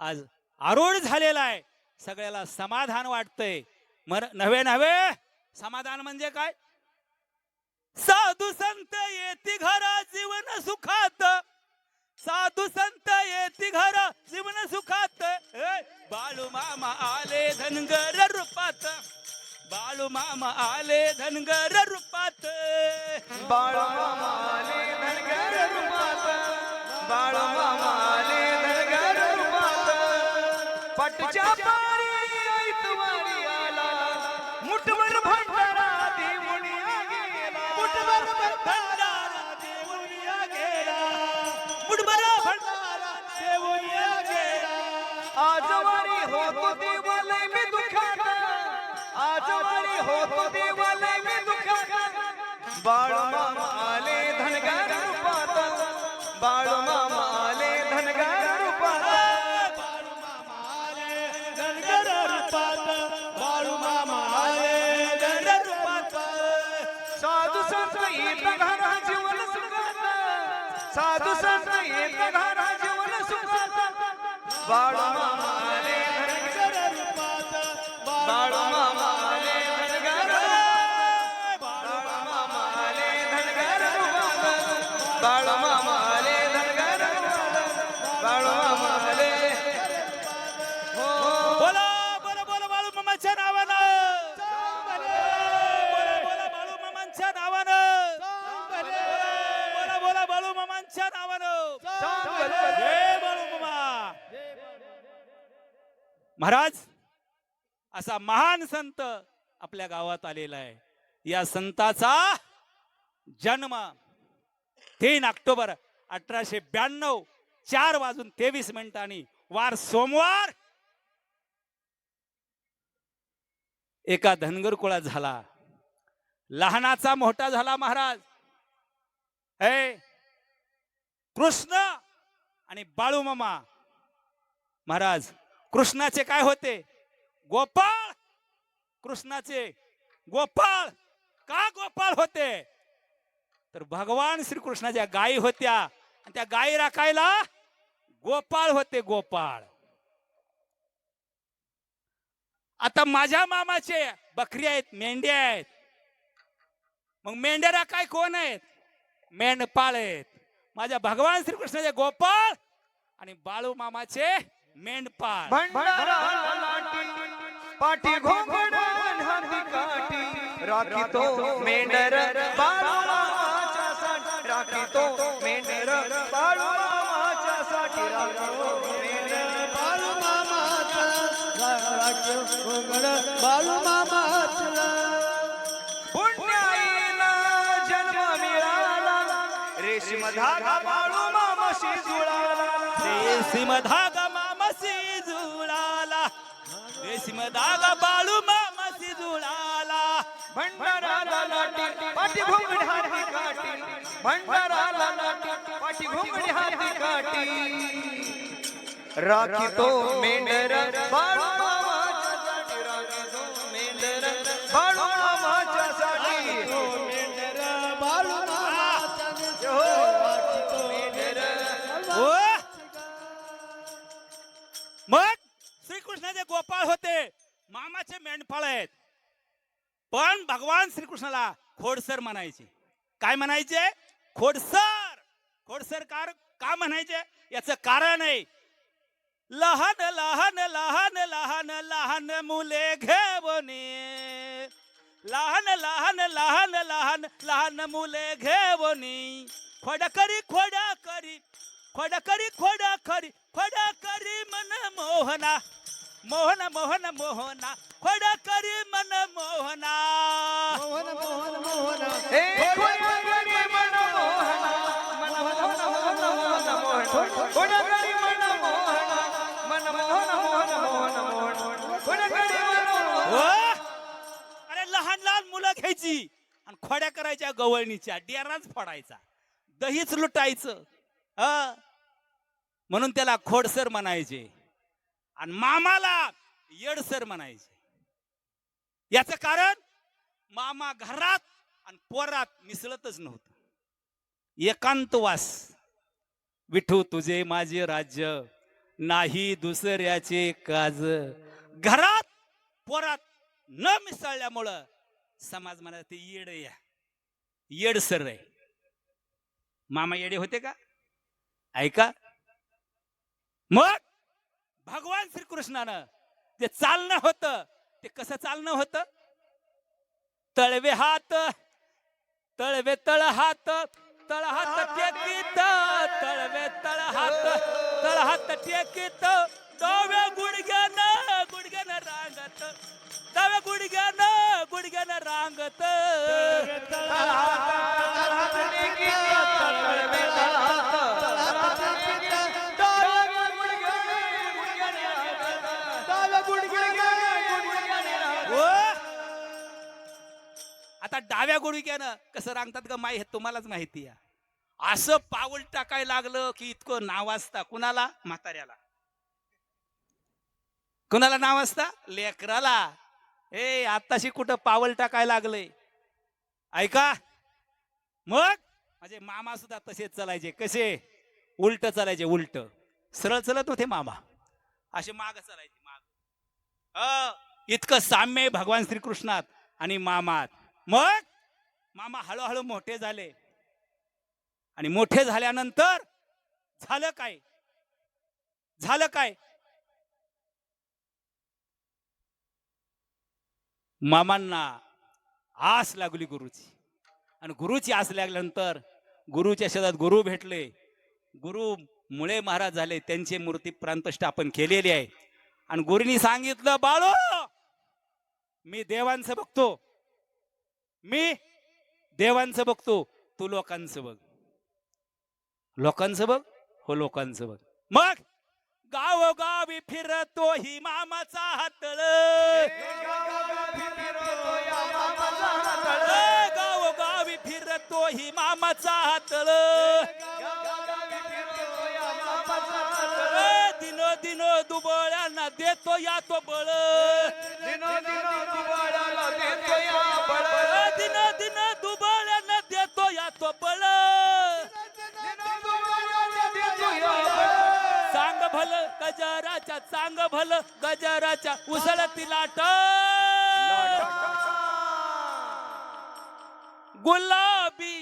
आज आरूढ झालेला आहे. सगळ्याला समाधान वाटतंय. नव्हे नव्हे समाधान म्हणजे काय, साधू संत येती घरा जीवन सुखात, साधू संत येती घरा जीवन सुखात. बाळू मामा आले धनगर रूपात, बाळू मामा आले धनगर रूपात, बाळू मामा आले धनगर रूपात, बाळू मामा आले धनगर रूपात, पटच्या पारी ऐतवारी आला, मुठभर भंडारा देऊनिया गेला, मुठभर भंडारा देऊनिया गेला, मुठभर भंडारा देऊनिया गेला. आजवारी होतो देवालय मी दुःखात, आजवारी होतो देवालय मी दुःखात, बाळू मामा आले धनगर रूपात, बाळू मामा आले धनगर रूपात, बाळू मामा आले धनगर रूपात, बाळू मामा आले धनगर रूपात. साधू संत येत घरा जीवन सुखात, साधू संत येत घरा जीवन सुखात, बाळू मामा आले धनगर रूपात, बाळू मामा आले धनगर रूपात, बाळू मामा आले धनगर रूपात, बाळू मामा आले धनगर रूपात, बाळू मामा आले. बोला बोला बोला बाळू मामाच्या नावानं, बोला बोला बाळू मामांच्या नावानं, बोला बोला बाळू मामांच्या नावानं. जय बाळू मामा. महाराज असा महान संत आपल्या गावात आलेला आहे. या संताचा जन्म 3 ऑक्टोबर 1892 4:23 वार सोमवार एका धनगर कुळात झाला. लहानाचा मोठा झाला महाराज. हे कृष्ण आणि बाळूमामा महाराज. कृष्णाचे काय होते? गोपाळ. कृष्णाचे गोपाळ. का गोपाळ होते? तर भगवान श्रीकृष्णाच्या गायी होत्या आणि त्या गायी राखायला गोपाळ होते. गोपाळ. आता माझ्या मामाचे बकरी आहेत, मेंढ्या आहेत. मग मेंढ्या राखाय कोण आहेत? मेंढपाळ आहेत. माझ्या भगवान श्रीकृष्णाचे गोपाळ आणि बाळू मामाचे मेंढपाळ. भंडारा लाटी पाठी घोंगड हाती काठी राखीतो मेंढर बाळूमामाच्या साठी राखीतो मेंढर बाळूमामाच्या साठी राखीतो मेंढर बाळूमामाचा राखीव घोंगड बाळूमामाचा. पुण्याईला जन्म मिळाला रेशीम धागा बाळूमामाशी जुळाला रेशीम धागा मामाशी जुळाला. रेशीम धागा बाळू मामाशी जुळाला. भंडारा लाटी पाठी घोंगडी हाती काठी भंडारा लाटी पाठी घोंगडी हाती काठी राखीतो मेंढर बाळूमामाच्या साठी राखीतो मेंढर बाळूमामाच्या साठी मेंढर बाळूमामाचा राखीतो मेंढर हो? मग श्रीकृष्णाचे गोपाळ होते, मामाचे मेंढपाळ आहेत. पण भगवान श्रीकृष्णाला खोडसर म्हणायचे. काय म्हणायचे? खोडसर. खोडसर का म्हणायचे? याचं कारण आहे. लहान लहान लहान लहान लहान मुले घेवणे. लहान लहान लहान लहान लहान मुले घेवणे. खोडकरी खोडकरी खोडकरी खोडकरी खोडकरी मन मोहना. मोहन मोहन मोहना खोडकरी मन मोहना. मोहन मोहन मोहन हे खोडकरी मन मोहना मन मोहन मोहन मोहन मोहन खोडकरी मन मोहना मन मोहन मोहन मोहन मोहन खोडकरी मन मोहन. हो? अरे लहान लहान मुलं घ्यायची आणि खोड्या करायच्या गवळणीच्या. डेराच फोडायचा, दहीच लुटायचं. म्हणून त्याला खोडसर म्हणायचे. आणि मामाला येडसर म्हणायचे. याचं कारण मामा घरात आणि पोरात मिसळतच नव्हतं. एकांतवास. विठू तुझे माझे राज्य नाही दुसऱ्याचे काज. घरात पोरात न मिसळल्यामुळं समाज म्हणा ते येड या येडसर आहे. मामा येडे होते का? ऐका. मग भगवान श्रीकृष्णानं ते चालणं होतं. ते कसं चालणं होतं? तळवे हात तळवे तळ हात तळ हात टेकीत तळवे तळ हात टेकीत डाव्या गुडघ्यानं गुडघ्यानं रांगत डाव्या गुडघ्यानं रांगत. आता डाव्या गुडघ्यानं कसं रांगतात का माही तुम्हालाच माहिती आहे. असं पाऊल टाकायला लागलं की इतकं नाव असता. कुणाला? म्हाताऱ्याला. कुणाला नाव असता? लेकराला. ए आताशी कुठं पाऊल टाकायला लागलंय. ऐका. मग माझे मामा सुद्धा तसेच चालायचे. कसे? उलट चालायचे. उलट. सरळ चलत नव्हते मामा, असे माग चालायचे. माग. इतकं साम्य भगवान श्रीकृष्णात आणि मामात. मग मामा हळूहळू मोठे झाले आणि मोठे झाल्यानंतर झालं काय? झालं काय? मामांना आस लागली गुरुची. आणि गुरुची आस लागल्यानंतर गुरुच्या शेतात गुरु भेटले. गुरु मुळे महाराज झाले. त्यांची मूर्ती प्राणप्रतिष्ठापन केलेली आहे. आणि गुरुनी सांगितलं, बाळो मी देवांचं बघतो, मी देवांचं बघतो, तू लोकांचं बघ. लोकांचं बघ, हो लोकांचं बघ. मग गावोगावी फिरतो ही मामाचा हातळ, गावोगावी फिरतो ही मामाचा हातळ, दिनो दिनो दुबळ्यांना देतो या तो बळ, दिनो दिनो दुबळ्यांना देतो या तो बळ. सांग भल गजराच्या, सांग भल गजराच्या उसळती लाट, गुलाबी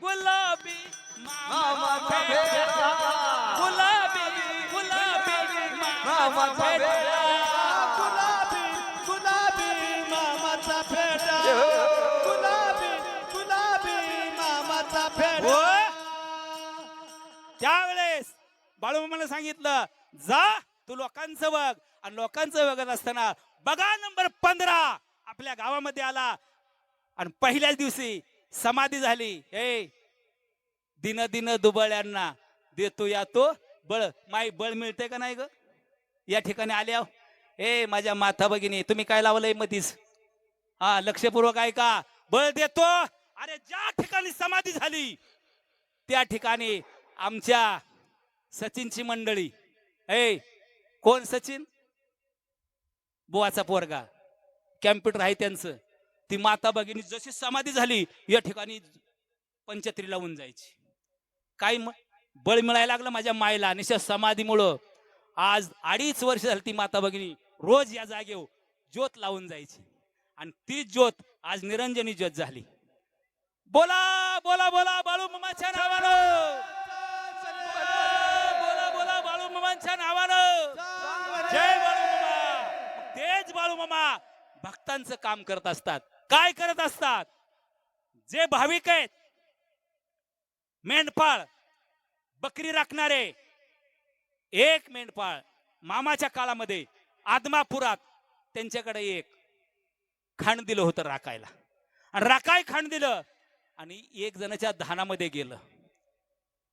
गुलाबी मामा फेटा, गुलाबी गुलाबी मामा फेटा, गुलाबी गुलाबी मामाचा फेटा, गुलाबी गुलाबी मामाचा फेटा. हो. त्यावेळेस बाळूमामाला सांगितलं, जा तू लोकांचं बघ. आणि लोकांचं बघत असताना बघा नंबर 15 आपल्या गावामध्ये आला आणि पहिल्याच दिवशी समाधी झाली. दिन दिन दुबळ्यांना देतो या तो बळ. माई बळ मिळते का नाही ग या ठिकाणी आल्या. माझ्या माता भगिनी, तुम्ही काय लावलंय मधीच? हा, लक्षपूर्वक ऐका. बळ देतो. अरे ज्या ठिकाणी समाधी झाली त्या ठिकाणी आमच्या सचिनची मंडळी. कोण सचिन? बुवाचा पोरगा, कॅम्प्युटर आहे त्यांचं. ती माता भगिनी जशी समाधी झाली या ठिकाणी पंचत्री लावून जायची. काय बळ मिळायला लागलं माझ्या मायला निशा समाधीमुळं. आज 2.5 वर्ष झाली ती माता भगिनी रोज या जागेवर ज्योत लावून जायची. आणि ती ज्योत आज निरंजनी ज्योत झाली. बोला बोला बोला बाळूमामाच्या नावानं, बोला बोला बाळूमामाच्या नावानं. जय बाळूमामा. तेच बाळूमामा भक्तांचं काम करत असतात. काय करत असतात? जे भाविक आहेत, मेंढपाळ बकरी राखणारे, एक मेंढपाळ मामाच्या काळामध्ये आदमापुरात त्यांच्याकडे एक खाण दिलं होतं राखायला. आणि राखाय खाण दिलं आणि एक जणाच्या धानामध्ये गेलं.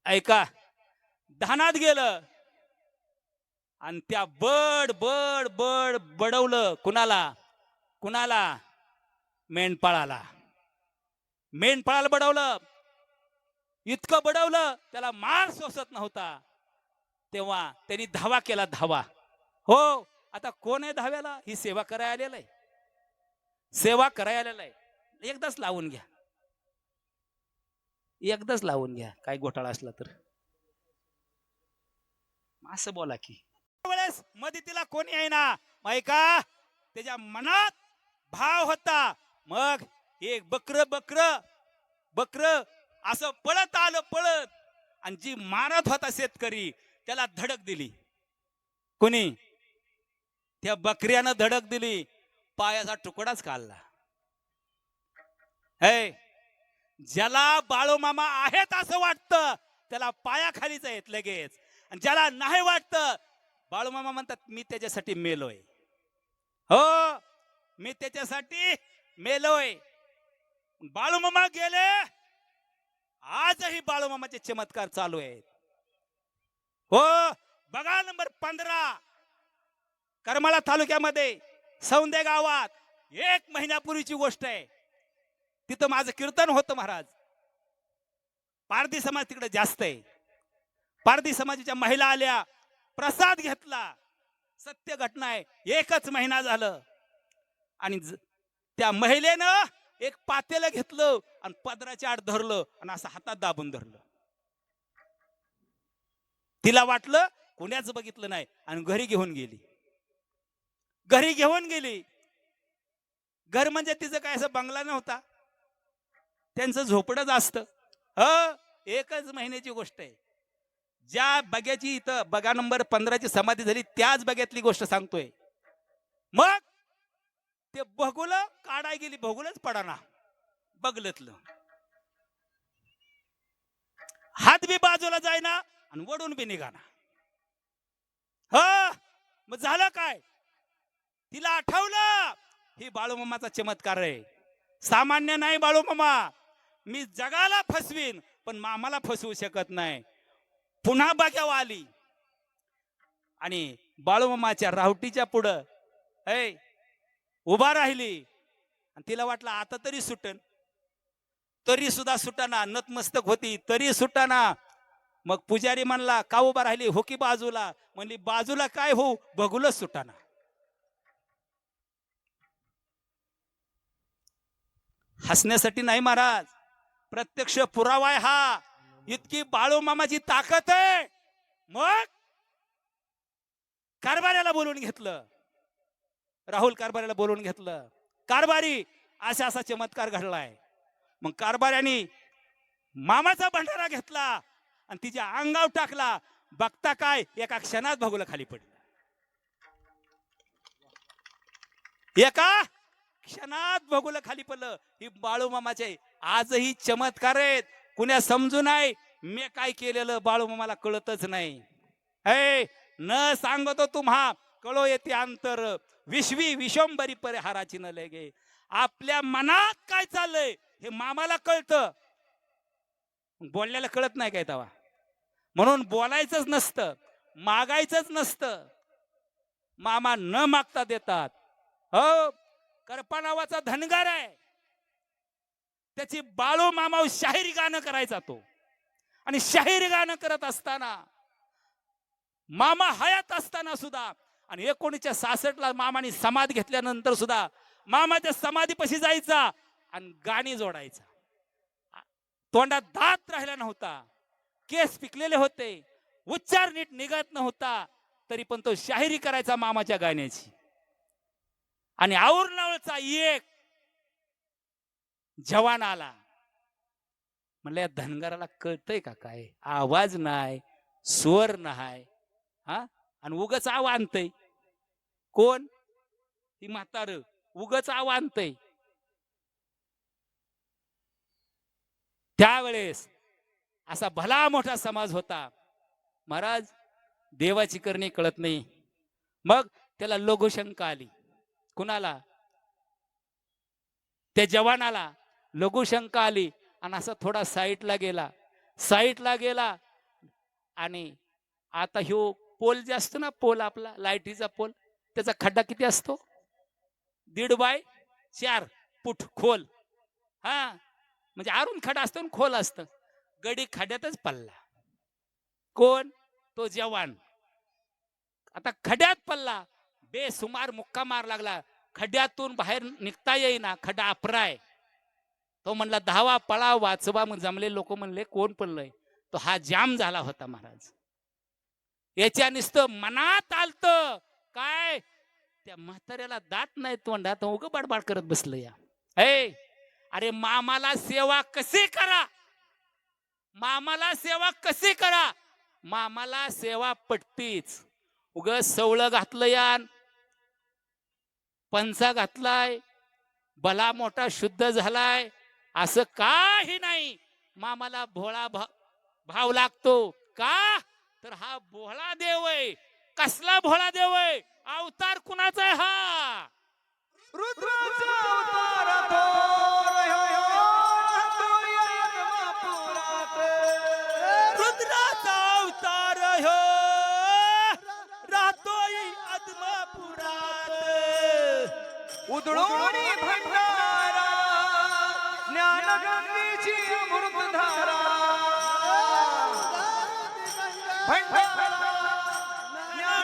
ऐका, धानात गेलं आणि त्या बड बड बड बडवलं. कुणाला? कुणाला? मेंढपाळाला. मेंढपाळाला बडवलं. इतकं बडवलं त्याला मार सोसत नव्हता. तेव्हा त्यांनी धावा केला. धावा. हो, आता कोण आहे धाव्याला? ही सेवा करायला आलेलं आहे. सेवा करायला आलेलं आहे. एकदाच लावून घ्या, एकदाच लावून घ्या. काय घोटाळा असला तर असं बोला की. वेळेस मदतीला कोणी आहे ना, ऐका, त्याच्या मनात भाव होता. मग एक बकर बकर बकर असं पळत आलं, पळत, आणि जी मारत होता शेतकरी त्याला धडक दिली. कोणी? त्या बकऱ्यानं धडक दिली. पायाचा तुकडाच काढला. ज्याला बाळूमामा आहेत असं वाटतं त्याला पायाखालीच आहेत लगेच. आणि ज्याला नाही वाटतं, बाळूमामा म्हणतात मी त्याच्यासाठी मेलोय. हो, मी त्याच्यासाठी मेलोय. बाळूमामा गेले, आजही बाळूमामाचे चमत्कार चालू आहेत. हो, बघा नंबर 15 करमाळा तालुक्यामध्ये सौंदे गावात 1 महिन्यापूर्वीची गोष्ट आहे. तिथं माझं कीर्तन होतं महाराज. पारधी समाज तिकडे जास्त आहे. पारधी समाजाच्या महिला आल्या, प्रसाद घेतला. सत्य घटना आहे. 1च महिना झालं आणि त्या महिलेनं एक पातेलं घेतलं आणि पदराच्या आड धरलं आणि असं हातात दाबून धरलं. तिला वाटलं कुणाचं बघितलं नाही आणि घरी घेऊन गेली. घरी घेऊन गेली. घर म्हणजे तिचं काय असं बंगला नव्हता, त्यांचं झोपडंच असतं. 1च महिन्याची गोष्ट आहे. ज्या बग्याची इथं बगा नंबर 15ची समाधी झाली त्याच बग्यातली गोष्ट सांगतोय. मग ते बघुल काढाय गेली, बघुलच पडाना, बघलतलं हात बी बाजूला जायना आणि वडून बी निघाना. मग झालं काय? तिला आठवलं ही बाळूमामाचा चमत्कार आहे. सामान्य नाही बाळू मामा, मी जगाला फसवीन पण मामाला फसवू शकत नाही. पुन्हा बघ्यावर आली आणि बाळूमामाच्या रावटीच्या पुढं उभा राहिली आणि तिला वाटलं आता तरी सुटन, तरी सुद्धा सुटाना. नतमस्तक होती तरी सुटाना. मग पुजारी म्हणला का उभा राहिली, हो की बाजूला. म्हणली बाजूला काय हो, बघूलच सुटाना. हसण्यासाठी नाही महाराज, प्रत्यक्ष पुरावा आहे हा. इतकी बाळूमामाची ताकद आहे. मग कारभाऱ्याला बोलून घेतलं, राहुल कारभाऱ्याला बोलून घेतलं. कारभारी असा असा चमत्कार घडलाय. मग कारभाऱ्याने मामाचा भंडारा घेतला आणि तिच्या अंगावर टाकला. बघता काय, एका क्षणात भगुलं खाली पडलं. एका क्षणात भगुलं खाली पडलं. ही बाळूमामाचे आजही चमत्कार आहेत. कुण्या समजू नाही मी काय केलेलं बाळूमामाला कळतच नाही. न सांगतो तुम्हा कळो येते अंतर, विश्वी विश्वंभरी परिहाराची न लगे. आपल्या मनात काय चाललंय हे मामाला कळतं, बोलल्याला कळत नाही काय तवा. म्हणून बोलायचंच नसतं, मागायचंच नसतं. मामा न मागता देतात. हो, करपा नावाचा धनगर आहे, त्याची बाळू मामा शाहिरी गाणं करायचा तो. आणि शाहिरी गाणं करत असताना मामा हयात असताना सुद्धा आणि 1966 मामाने समाधी घेतल्यानंतर सुद्धा मामाच्या समाधीपाशी जायचा आणि गाणी जोडायचा. तोंडात दात राहिला नव्हता, केस पिकलेले होते, उच्चार नीट निघत नव्हता, तरी पण तो शाहिरी करायचा मामाच्या गाण्याची. आणि औरनावळचा एक जवान आला. म्हणलं या धनगराला कळतंय का काय, आवाज नाही, स्वर नाही, हा, आणि उगच आव आणतय. कोण ती म्हातार, उगच आव आणतय. त्यावेळेस असा भला मोठा समाज होता. महाराज देवाची करणी कळत नाही. मग त्याला लघुशंका आली. कुणाला? त्या जवानाला लघुशंका आली आणि असा थोडा साईटला गेला आणि आता ह्यो पोल जे असतो ना, पोल आपला लाईटीचा पोल, त्याचा खड्डा किती असतो? 1.5 बाय 4 फूट खोल. हा, म्हणजे आरून खडा असतो आणि खोल असतं. गडी खड्यातच पडला. कोण? तो जवान. आता खड्यात पडला, बेसुमार मुक्का मार लागला. खड्यातून बाहेर निघता येईना, खड्डा अपराय. तो म्हणला धावा पळा वाचवा. मग जमले लोक म्हणले कोण पडलंय? तो हा जाम झाला होता महाराज. याच्या नुसतं मनात आलत काय, त्या म्हाताऱ्याला दात नाही तोंडात, उगं बडबड करत बसलं या. अरे मामाला सेवा कशी करा, मामाला सेवा कशी करा. मामाला सेवा पटतीच. उग सवळ घातलं यान, पंचा घातलाय, भला मोठा शुद्ध झालाय असं काही नाही. मामाला भोळा भाव लागतो. का तर हा भोळा देव आहे. कसला भोळा देव आहे? अवतार कुणाचा आहे हा? रुद्राचा अवतार थोर रुद्राचा अवतार हो, राहतोय आदमापुरात. उधळून भंडारा ज्ञानगंगेची अमृतधारा.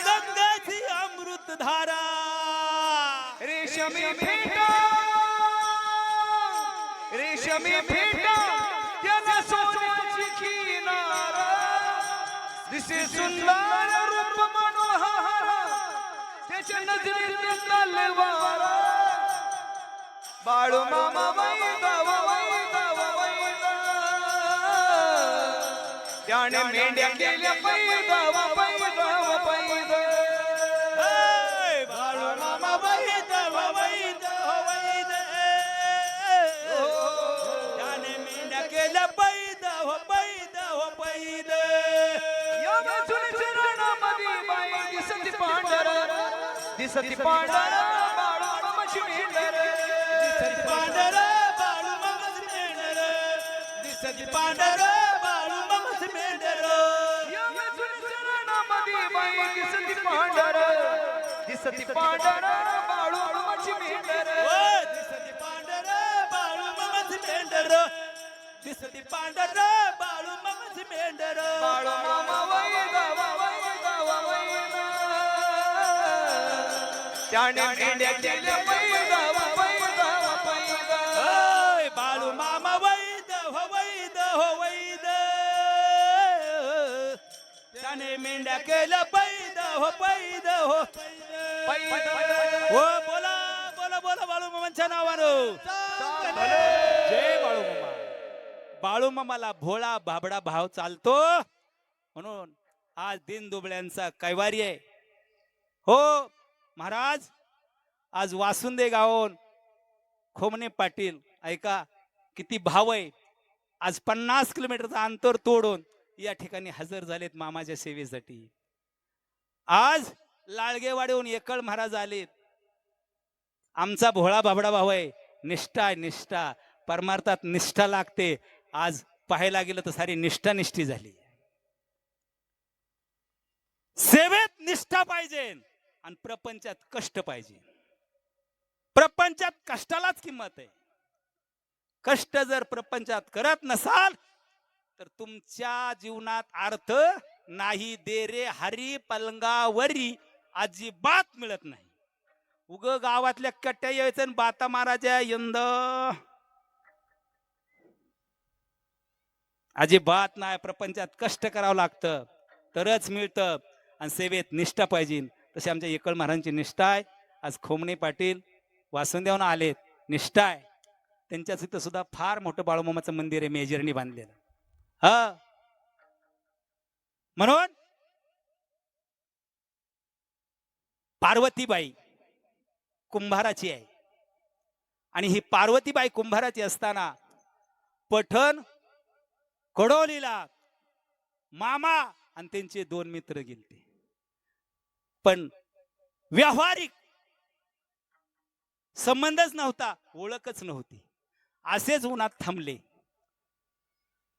गंगाची अमृतधारा. रेशमी फेटा, रेशमी फेटा, त्याला सोन्याची किनारा. दिसे सुंदर रूप मनोहर, त्याच्या नजरेत तलवार. बाळू मामा वैदव वैदव वैदव, त्याने मेंढ्या केल्या पैदव पैदव पैदव. बाळू मामा वैदव वैदव वैदव, त्याने मेंढ्या केल्या पैदव पैदव पैदव. या चरणामध्ये बाई दिसती पांढर, दिसती पांढर बाळू मामाची मेंढर. पांढर पांढर बाळू मामाच मेंढर चरणामध्ये बाई दिसती पांढर दिसती पांढर बाळू मामाची मेंढर ओ दिसती पांढर बाळू मामाच मेंढर दिसती पांढर बाळू मामाच मेंढर बाळू मामा वै गावा त्याने मेंढ्या केल्या वै गावा ओय बाळू मामा वैद हो वैद त्याने मेंढ्या केलं पैद हो हो बोला बोला बोला बाळू मामांच्या नावानं जय बाळू मामा. बाळू मामाला भोळा बाबडा भाव चालतो म्हणून आज दिन दुबळ्यांचा कैवारी आहे. हो महाराज, आज वासुंदे गावून खोमने पाटील ऐका किती भाव आहे. आज 50 किलोमीटरचं अंतर तोडून या ठिकाणी हजर झालेत मामाच्या सेवेसाठी. आज लाळगेवाडीहून एकळ महाराज आलेत. आमचा भोळा बाबडा भाव आहे. निष्ठा आहे निष्ठा, परमार्थात निष्ठा लागते. आज पाहायला गेलं तर सारी निष्ठा निष्ठी झाली. सेवेत निष्ठा पाहिजे आणि प्रपंचात कष्ट पाहिजे. प्रपंचात कष्टालाच किंमत आहे. कष्ट जर प्रपंचात करत नसाल तर तुमच्या जीवनात अर्थ नाही. दे रे हरी पलंगावरी अजिबात मिळत नाही. उग गावातल्या कट्ट्या यायचं आणि बाता मारायच्या यंद अजिबात नाही. प्रपंचात कष्ट करावं लागतं तरच मिळतं. आणि सेवेत निष्ठा पाहिजे. तशी आमच्या एकळ महाराजांची निष्ठा आहे. आज खोमणे पाटील वासुंदेवून आलेत, निष्ठा आहे. त्यांच्याच इथं सुद्धा फार मोठं बाळूमामाचं मंदिर आहे, मेजरनी बांधलेलं. हा म्हणून पार्वतीबाई कुंभाराची आहे. आणि ही पार्वतीबाई कुंभाराची असताना पठण कडोलीला मामा आणि त्यांचे 2 मित्र गेलते. पण व्यावहारिक संबंधच नव्हता, ओळखच नव्हती. असेच उन्हात थांबले.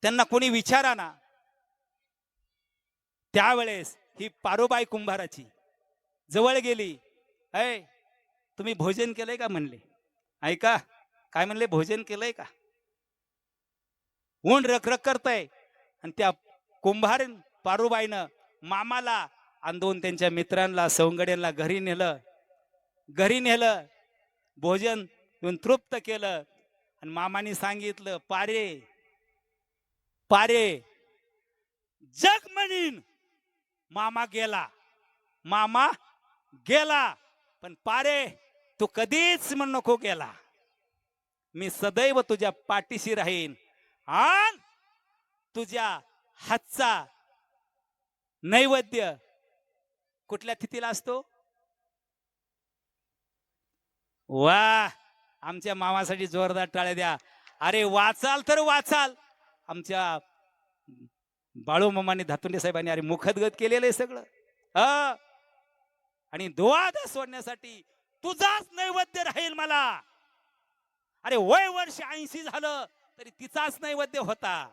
त्यांना कोणी विचाराना. त्यावेळेस ही पारोबाई कुंभाराची जवळ गेली. ऐ तुम्ही भोजन केलंय का म्हणले. ऐका काय म्हणले, भोजन केलंय का. ऊन रखरख करतय. आणि त्या कुंभार पारुबाईनं मामाला आणि 2 त्यांच्या मित्रांना सवंगड्यांना घरी नेलं. भोजन देऊन तृप्त केलं. आणि मामाने सांगितलं, पारे जग म्हणीन मामा गेला पण पारे तू कधीच म्हण नको गेला. मी सदैव तुझ्या पाठीशी राहीन. आणि तुझ्या हातचा नैवेद्य कुठल्या तिथीला असतो. वा आमच्या मामासाठी जोरदार टाळ्या द्या. अरे वाचाल तर वाचाल. आमच्या बाळू मामाने धातुंडे साहेबांनी अरे मुखदगत केलेलं आहे सगळं. आणि दुवाद सोडण्यासाठी तुझाच नैवेद्य राहील मला. अरे वय वर्ष 80 झालं तरी तिचाच नैवेद्य होता.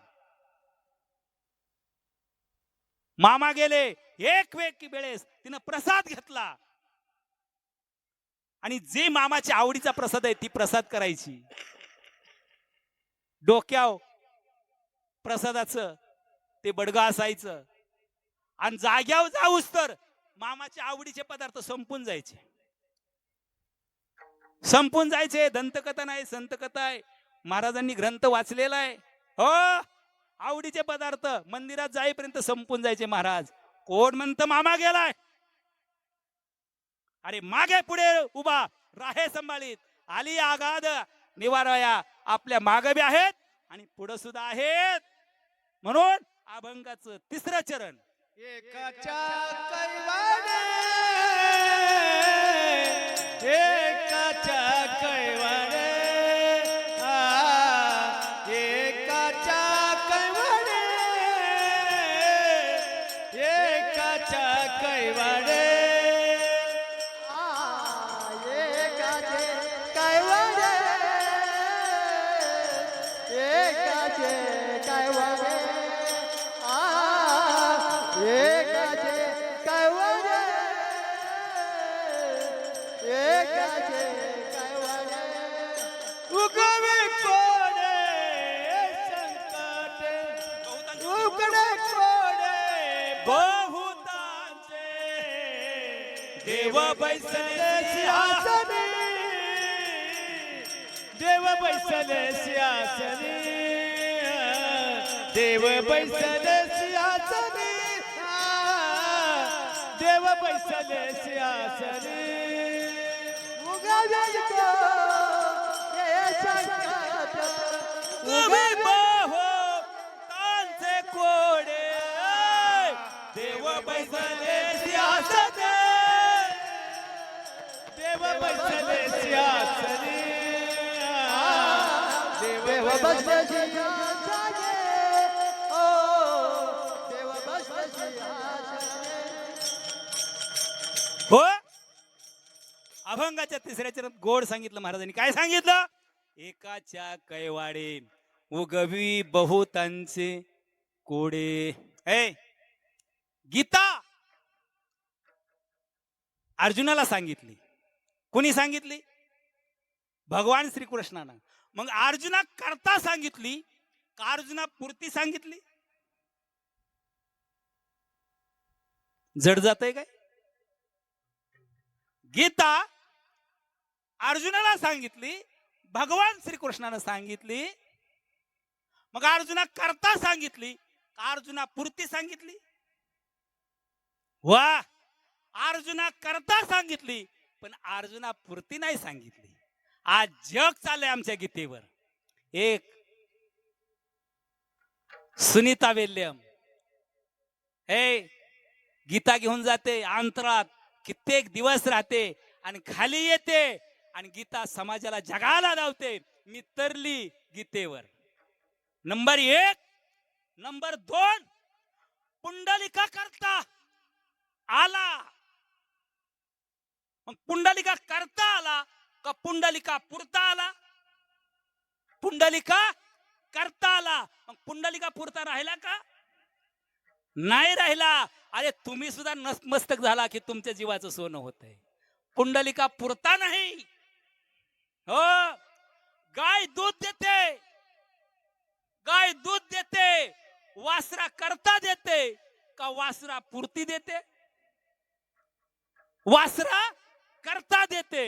मामा गेले. एक वेळेस तिनं प्रसाद घेतला. आणि जे मामाच्या आवडीचा प्रसाद आहे ती प्रसाद करायची. डोक्याव प्रसादाचं ते बडगा असायचं. आणि जाग्यावर जाऊस तर मामाच्या आवडीचे पदार्थ संपून जायचे. दंतकथा नाही, संतकथा आहे. महाराजांनी ग्रंथ वाचलेला आहे. हो आवडीचे पदार्थ मंदिरात जाईपर्यंत संपून जायचे. महाराज कोण म्हणतं मामा गेलाय. अरे मागे पुढे उभा राहे संभाळीत आली आगाद निवाराया. आपल्या मागे बी आहेत आणि पुढे सुद्धा आहेत. म्हणून अभंगाचं 3रं चरण. एकाच्या कैवाडे एकाच्या कैवाडे एकाच्या कैवाडे एकाच्या कैवाडे एकाचे काय देव बैसले सिंहासनी देव बैसले सिंहासनी देव बैसले सिंहासनी देव बैसले सिंहासनी उभे बाहो तांचे कोडे देव बैसले सिंहासनी देव बैसले सिंहासनी देव बैसले सिंहासनी ओ देव बैसले सिंहासनी हो अभंगाच्या तिसऱ्या चरणात गोड सांगितलं महाराजांनी. काय सांगितलं? एकाच्या कैवाडे उगवी बहुतांचे कोडे. गीता अर्जुनाला सांगितली. कोणी सांगितली? भगवान श्रीकृष्णानं. मग अर्जुना करता सांगितली का अर्जुना पुरती सांगितली? जड जातंय काय? गीता अर्जुनाला सांगितली, भगवान श्रीकृष्णानं सांगितली, मग अर्जुना करता सांगितली का अर्जुना पुरती सांगितली? वा, अर्जुना करता सांगितली पण अर्जुना पुरती नाही सांगितली. आज जग चाललंय आमच्या गीतेवर. एक सुनीता विल्यम गीता घेऊन जाते, अंतरात कित्येक दिवस राहते आणि खाली येते आणि गीता समाजाला जगाला लावते. मी तरली गीतेवर. नंबर 1. नंबर 2, पुंडलिका करता आला. मग पुंडलिका करता आला का पुंडलिका पुरता आला? पुंडलिका करता आला. मग पुंडलिका पुरता राहिला का? नाही राहिला. अरे तुम्ही सुद्धा नतमस्तक झाला की तुमच्या जीवाचं सोनं होतंय. पुंडलिका पुरता नाही. हो, गाय दूध देते, गाय दूध देते, वासरा करता देते का वासरा पुरती देते? वासरा करता देते.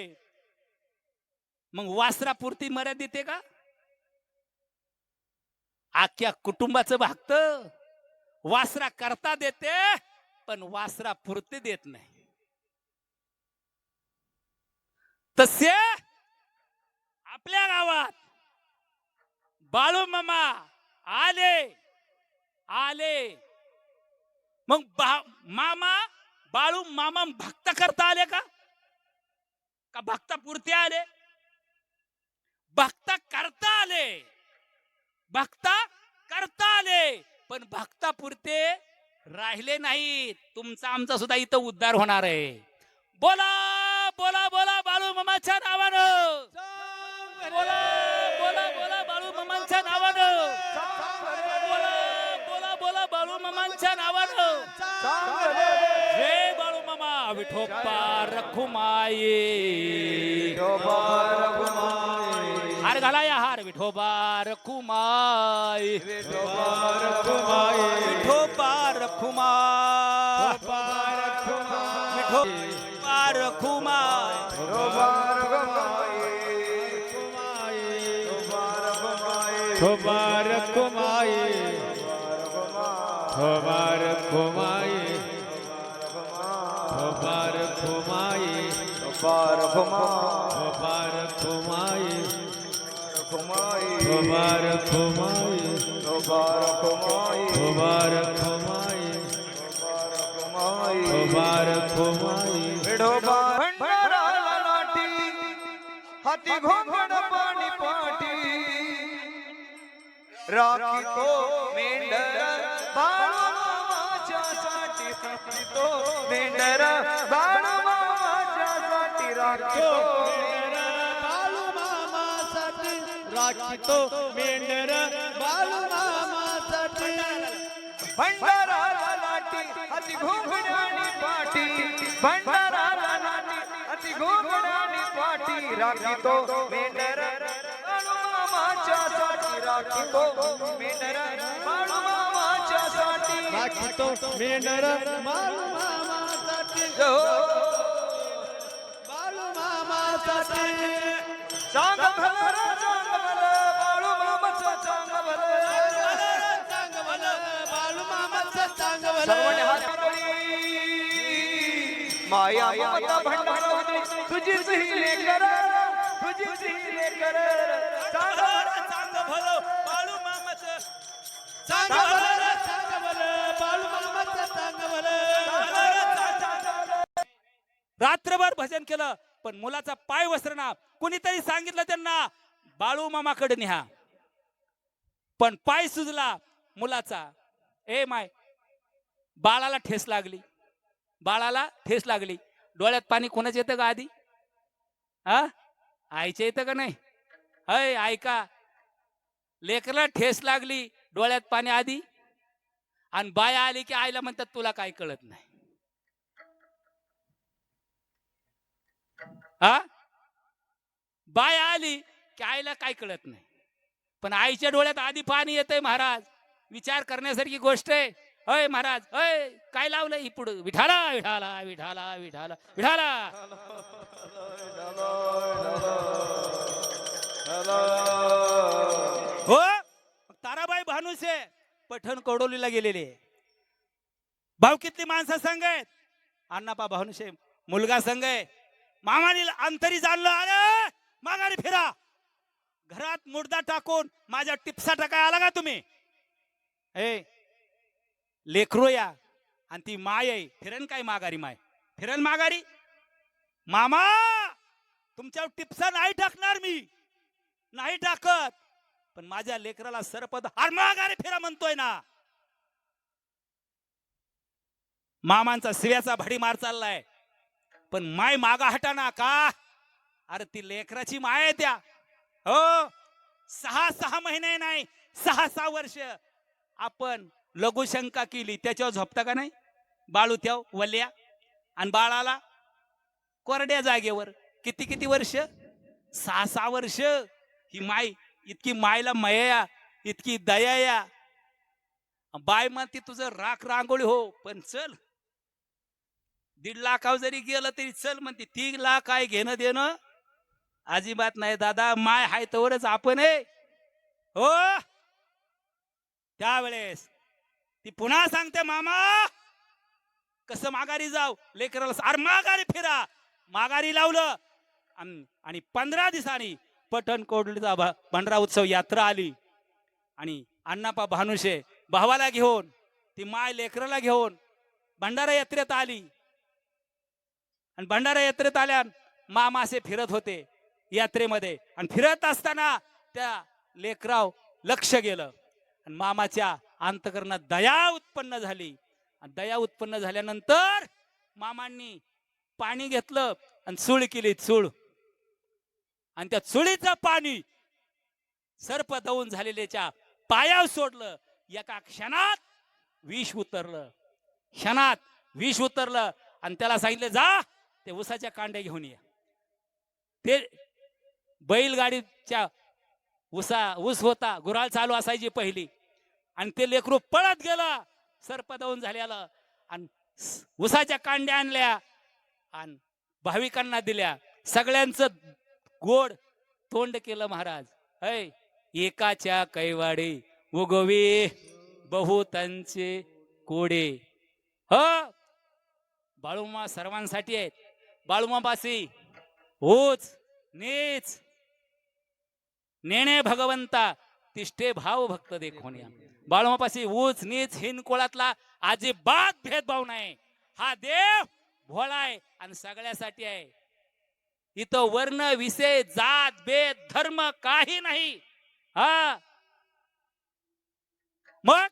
मग वासरा पुरती मर्यादा देते का? आख्या कुटुंबाचं भागतं. वासरा करता देते पण वासरा पुरती देत नाही. तसे आपल्या गावात बाळू मामा आले आले. मग मामा बाळू मामा भक्त करता आले का भक्ता पुरते आले? भक्ता करता आले, भक्ता करता आले पण भक्ता पुरते राहिले नाहीत. तुमचा आमचा सुद्धा इथं उद्धार होणार आहे. बोला बोला बोला बाळू मामाच्या नावानं. बोला बोला बोला बाळू मामांच्या नावानं. बोला बोला बोला बाळू मामांच्या नावानं. जय बाळू मामा. विठोबा रखुमाई. हार घाला या हार. Vithoba Rakhumai. Vithoba Rakhumai. Vithoba Rakhumai. Vithoba Rakhumai. Tobar kumai, Tobar kumai, Tobar kumai, Tobar kumai, Tobar kumai, Tobar kumai, Tobar kumai, Tobar kumai. Bhandara लाटी हाती घोंगड पाणी पाटी राखी तो मेंढर बाळू मामाच्या साठी. राखी तो मेंढर बाळू मामाच्या साठी. राखी तो बाळू मामासाठी. राखी तो मेंढर बाळू मामासाठी. भंडारा लाटी हाती घोंगड आणि पाटी. भंडारा लाटी हाती घोंगड आणि पाटी. राखी तो मेंढर बाळू मामाच्या साठी. राखी तो मेंढर बाळू मामाच्या साठी. राखी तो मेंढर बाळू मामासाठी. मामासाठी चांग भलं चांग भलं बाळू मामाचं चांग भलं चांग भलं बाळू मामाचं चांग भलं सर्वांनी हात जोडली माया ममता भंडार होती तुझीच ही लेकर तुझीच ही लेकर चांग भलं चांग भलं बाळू मामाचं चांग भलं चांग भलं बाळू मामाचं चांग भलं रात्रभर भजन केलं पण मुलाचा पाय वसरना. कुणीतरी सांगितलं त्यांना बाळू मामाकडे न्या, पण पाय सुजला मुलाचा. ए माय, बाळाला ठेस लागली, बाळाला ठेस लागली. डोळ्यात पाणी कोणाचं येतं का आधी? हा, आईच्या येतं का नाही? अय ऐका, लेकरला ठेस लागली, डोळ्यात पाणी आधी, आणि बाया आली की आईला म्हणतात तुला काय कळत नाही. हा, बाय आली की आईला काय कळत नाही, पण आईच्या डोळ्यात आधी पाणी येतंय महाराज. विचार करण्यासारखी गोष्ट आहे. अय महाराज, अय काय लावलं ही पुढं? विठाला विठाला विठाला विठाला विठाला. हो, ताराबाई भानुसे पठण कोडोलीला गेलेले. भावकीतली माणसं संघ आहेत. अण्णापा भानुसे मुलगा संघ आहे. मामानी अंतरी जाणलं, अरे माघारी फिरा. घरात मुर्दा टाकून माझ्या टिपसा टाकाय आला का तुम्ही? ए लेकरो या, आणि ती माय आहे, फिरन काय माघारी? माय फिरन माघारी? मामा तुमच्यावर टिपसा नाही टाकणार मी, नाही टाकत, पण माझ्या लेकराला सरपद हार माघारी फिरा म्हणतोय ना. मामांचा शिव्याचा भडीमार चाललाय, पण माय मागा हटाना का? अरे ती लेकराची माय आहे त्या. हो, 6 महिने नाही, 6 वर्ष आपण लघुशंका केली, त्याच्यावर झोपता का नाही? बाळू त्या वल्या, आणि बाळाला कोरड्या जागेवर. किती वर्ष? 6 वर्ष. ही माय, इतकी मायला मया, इतकी दया या. बाय म्हणते तुझं राख रांगोळी हो, पण चल 1.5 लाखावर जरी गेलं तरी चल म्हणते. 3 लाख काय घेणं देणं अजिबात नाही दादा. माय हाय तवरच आपण आहे. हो, त्यावेळेस ती पुन्हा सांगते, मामा कसं माघारी जाऊ? लेकराला अरे माघारी फिरा. माघारी लावलं, आणि 15 दिवसांनी पठण कोडलीचा भंडारा उत्सव यात्रा आली. आणि अण्णापा भानुसे भावाला घेऊन, ती माय लेकराला घेऊन भंडारा यात्रेत आली. आणि भंडारा यात्रेत आल्या मामासे फिरत होते यात्रेमध्ये, आणि फिरत असताना त्या लेकराव लक्ष गेलं, आणि मामाच्या अंतकरणात दया उत्पन्न झाली. आणि दया उत्पन्न झाल्यानंतर मामांनी पाणी घेतलं आणि चूळ केली, चूळ, आणि त्या चुळीचं पाणी सर्प दवून झालेल्याच्या पायावर सोडलं. एका क्षणात विष उतरलं, क्षणात विष उतरलं. आणि त्याला सांगितलं, जा ते उसाच्या कांड्या घेऊन ये. ते बैलगाडीच्या ऊस होता, गुराळ चालू असायची पहिली, आणि ते लेकरू पळत गेलं सर्प दवून झालेलं, आणि उसाच्या कांड्या आणल्या आणि भाविकांना दिल्या. सगळ्यांचं गोड तोंड केलं महाराज. ऐ एकाच्या कैवाडे उगवे बहुतांचे कोडे. हो, बाळूमा सर्वांसाठी आहेत. बाळूमापासी होच नीच नेणे भगवंता तिष्ठे भाव भक्त देखोन्या. बाळूमापासी ऊच नीच हिन कोळातला अजिबात भेदभाव नाही. हा देव भोळा आहे आणि सगळ्यासाठी आहे. इथं वर्ण विषय जात भेद धर्म काही नाही. हा, मग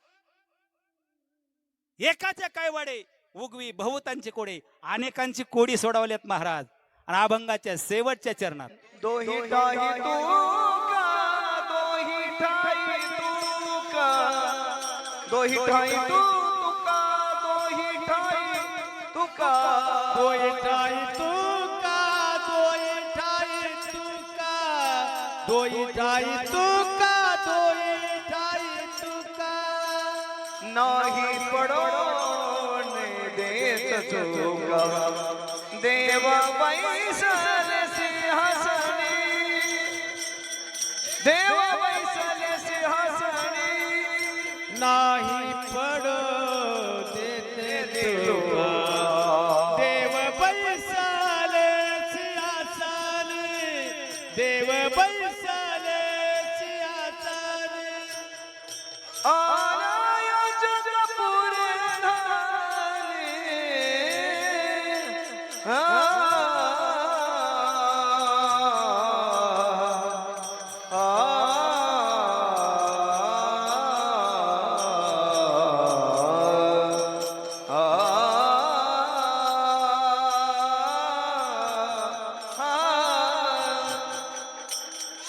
एकाचे काय वाडे उगवी बहुतांची कोडे. अनेकांची कोडी सोडवल्यात महाराज. आणि अभंगाच्या शेवटच्या चरणात दोही ठाई तुका, दोही ठाई तुका, दोही ठाई तुका, दोही ठाई तुका, दोई ठाई तुका, दोई ठाई तुका, दोई ठाई तुका, दोई ठाई तुका. नाही पडोने देत चुका, देव बैसल सिंह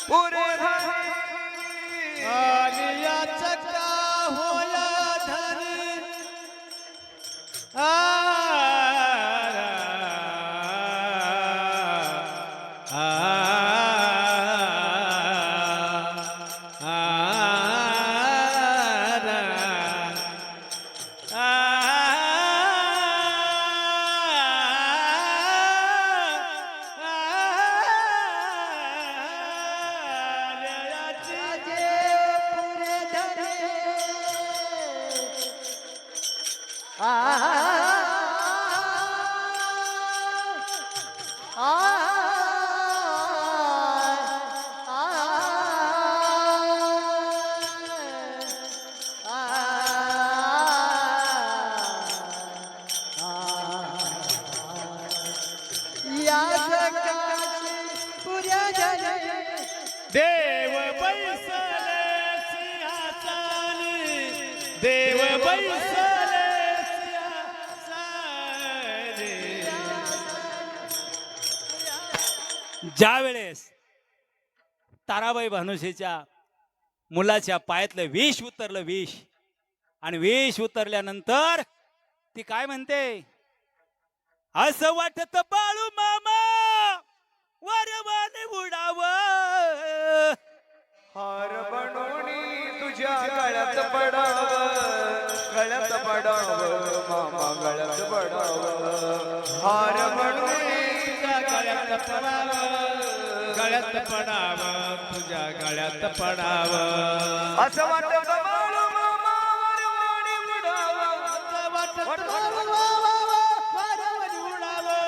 पुरे आलिया चक्का होया धनी आ देव बैसले सिंहासनी देव बैसले सिंहासनी ज्या वेळेस ताराबाई भानुसेच्या मुलाच्या पायातलं विष उतरलं, विष, आणि विष उतरल्यानंतर ती काय म्हणते, असं वाटत बाळू मामा वरवाने उडावं, हार बनवणी तुझ्या गळ्यात पडावं, गळ्यात पडावं मामा गळ्यात पडावं, हार बनवणी तुझ्या गळ्यात पडावं, गळ्यात पडावं, तुझ्या गळ्यात पडावं. असं वाटत बाळू मामा वरवाणी उडावं,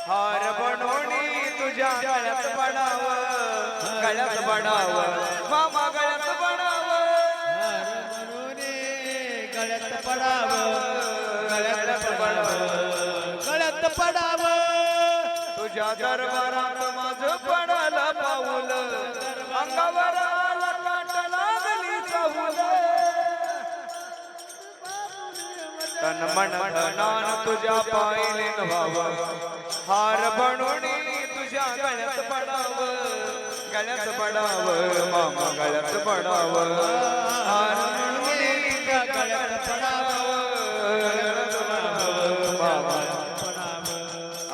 हार बनवणी तुझ्या गळ्यात पडावं, गळ्यात पडावं मामा गळ्यात पडावं, गळ्यात पडावं, गळ्यात पडावं, गळ्यात पडावं. तुझ्या दरबारात माझं पडायला पाऊल, अंगावर आला काट लागली चाहूल, तन मन धनान तुझ्या पायले व्हावं, हार बनवणी तुझ्या गळ्यात पडावं, गळ्यात पडावं मामा गळ्यात पडावं, हार बनवणी तुझ्या गळ्यात पडावं, गळ्यात पडावं मामा.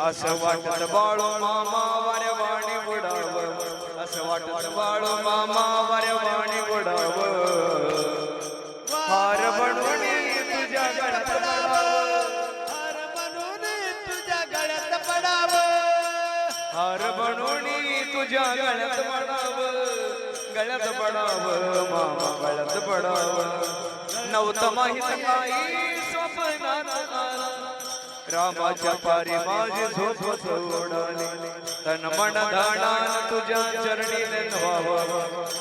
असं वाटत बाळू मामा वाऱ्यावाणी उडावं, असं वाटत बाळू मामा वाऱ्यावाणी उडावं, हार बनवणी तुझ्या गळ्यात पडावं, हार बनवून तुझ्या गळ्यात पडावं, हार बनवणी तुझ्या गळ्यात पडावं, गळ्यात पडावं मामा गळ्यात पडावं. नव्हतं माहित काही स्वप्नात आलं, रामाच्या पारी माझी झोप सोडाली, तन मन धनान तुझ्या चरणी व्हावं,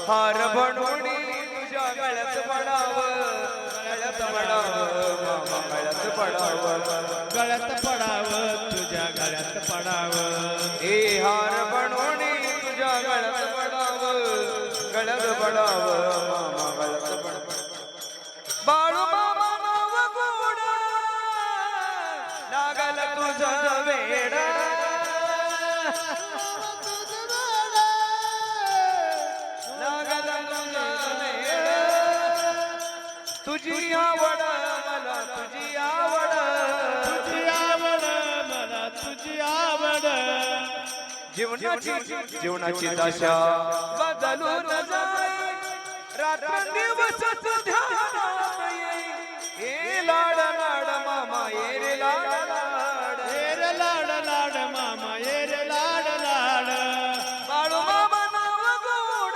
हार बनवणी तुझ्या गळ्यात पडावं, गळ्यात पडावं मामा गळ्यात पडावं, गळ्यात पडावं, तुझ्या गळ्यात पडावं. हे हार बनवणी तुझ्या गळ्यात पडावं, गळ्यात पडावं मामा गळ्यात पडावं. बाळू मामा नाव गोड लागल तुझं वेड, लागल तुझं वेड, तुझी आवड मला तुझी आवड, तुझी आवड मला तुझी आवड, जीवनाची दशा बदलून जाई, रात्रंदिवस ध्यानात येई, हे लाड लाड मामा ये रे लाड लाड, ये रे लाड लाड मामा ये रे लाड लाड. बाळू मामा नाव गोड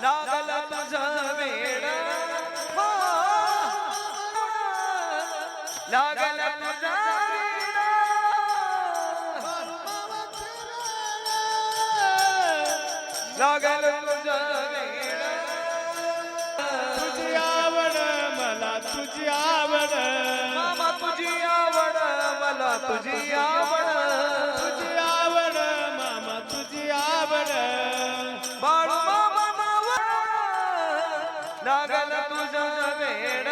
लागल तुझं वेड, लागल तुझं वेड, लागल तुझं वेड, तुझी आवड मला तुझी आवड, मामा तुझी आवड मला मला तुझी आवड तुझी आवड मामा तुझी आवड बाळू मामा नाव लागल तुझं वेड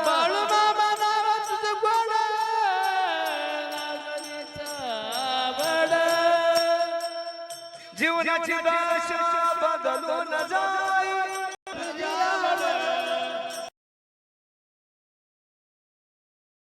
बाळू मामा नाव तुझं गोड नागरीचा आवड जीवनाची दशा बदलून जाई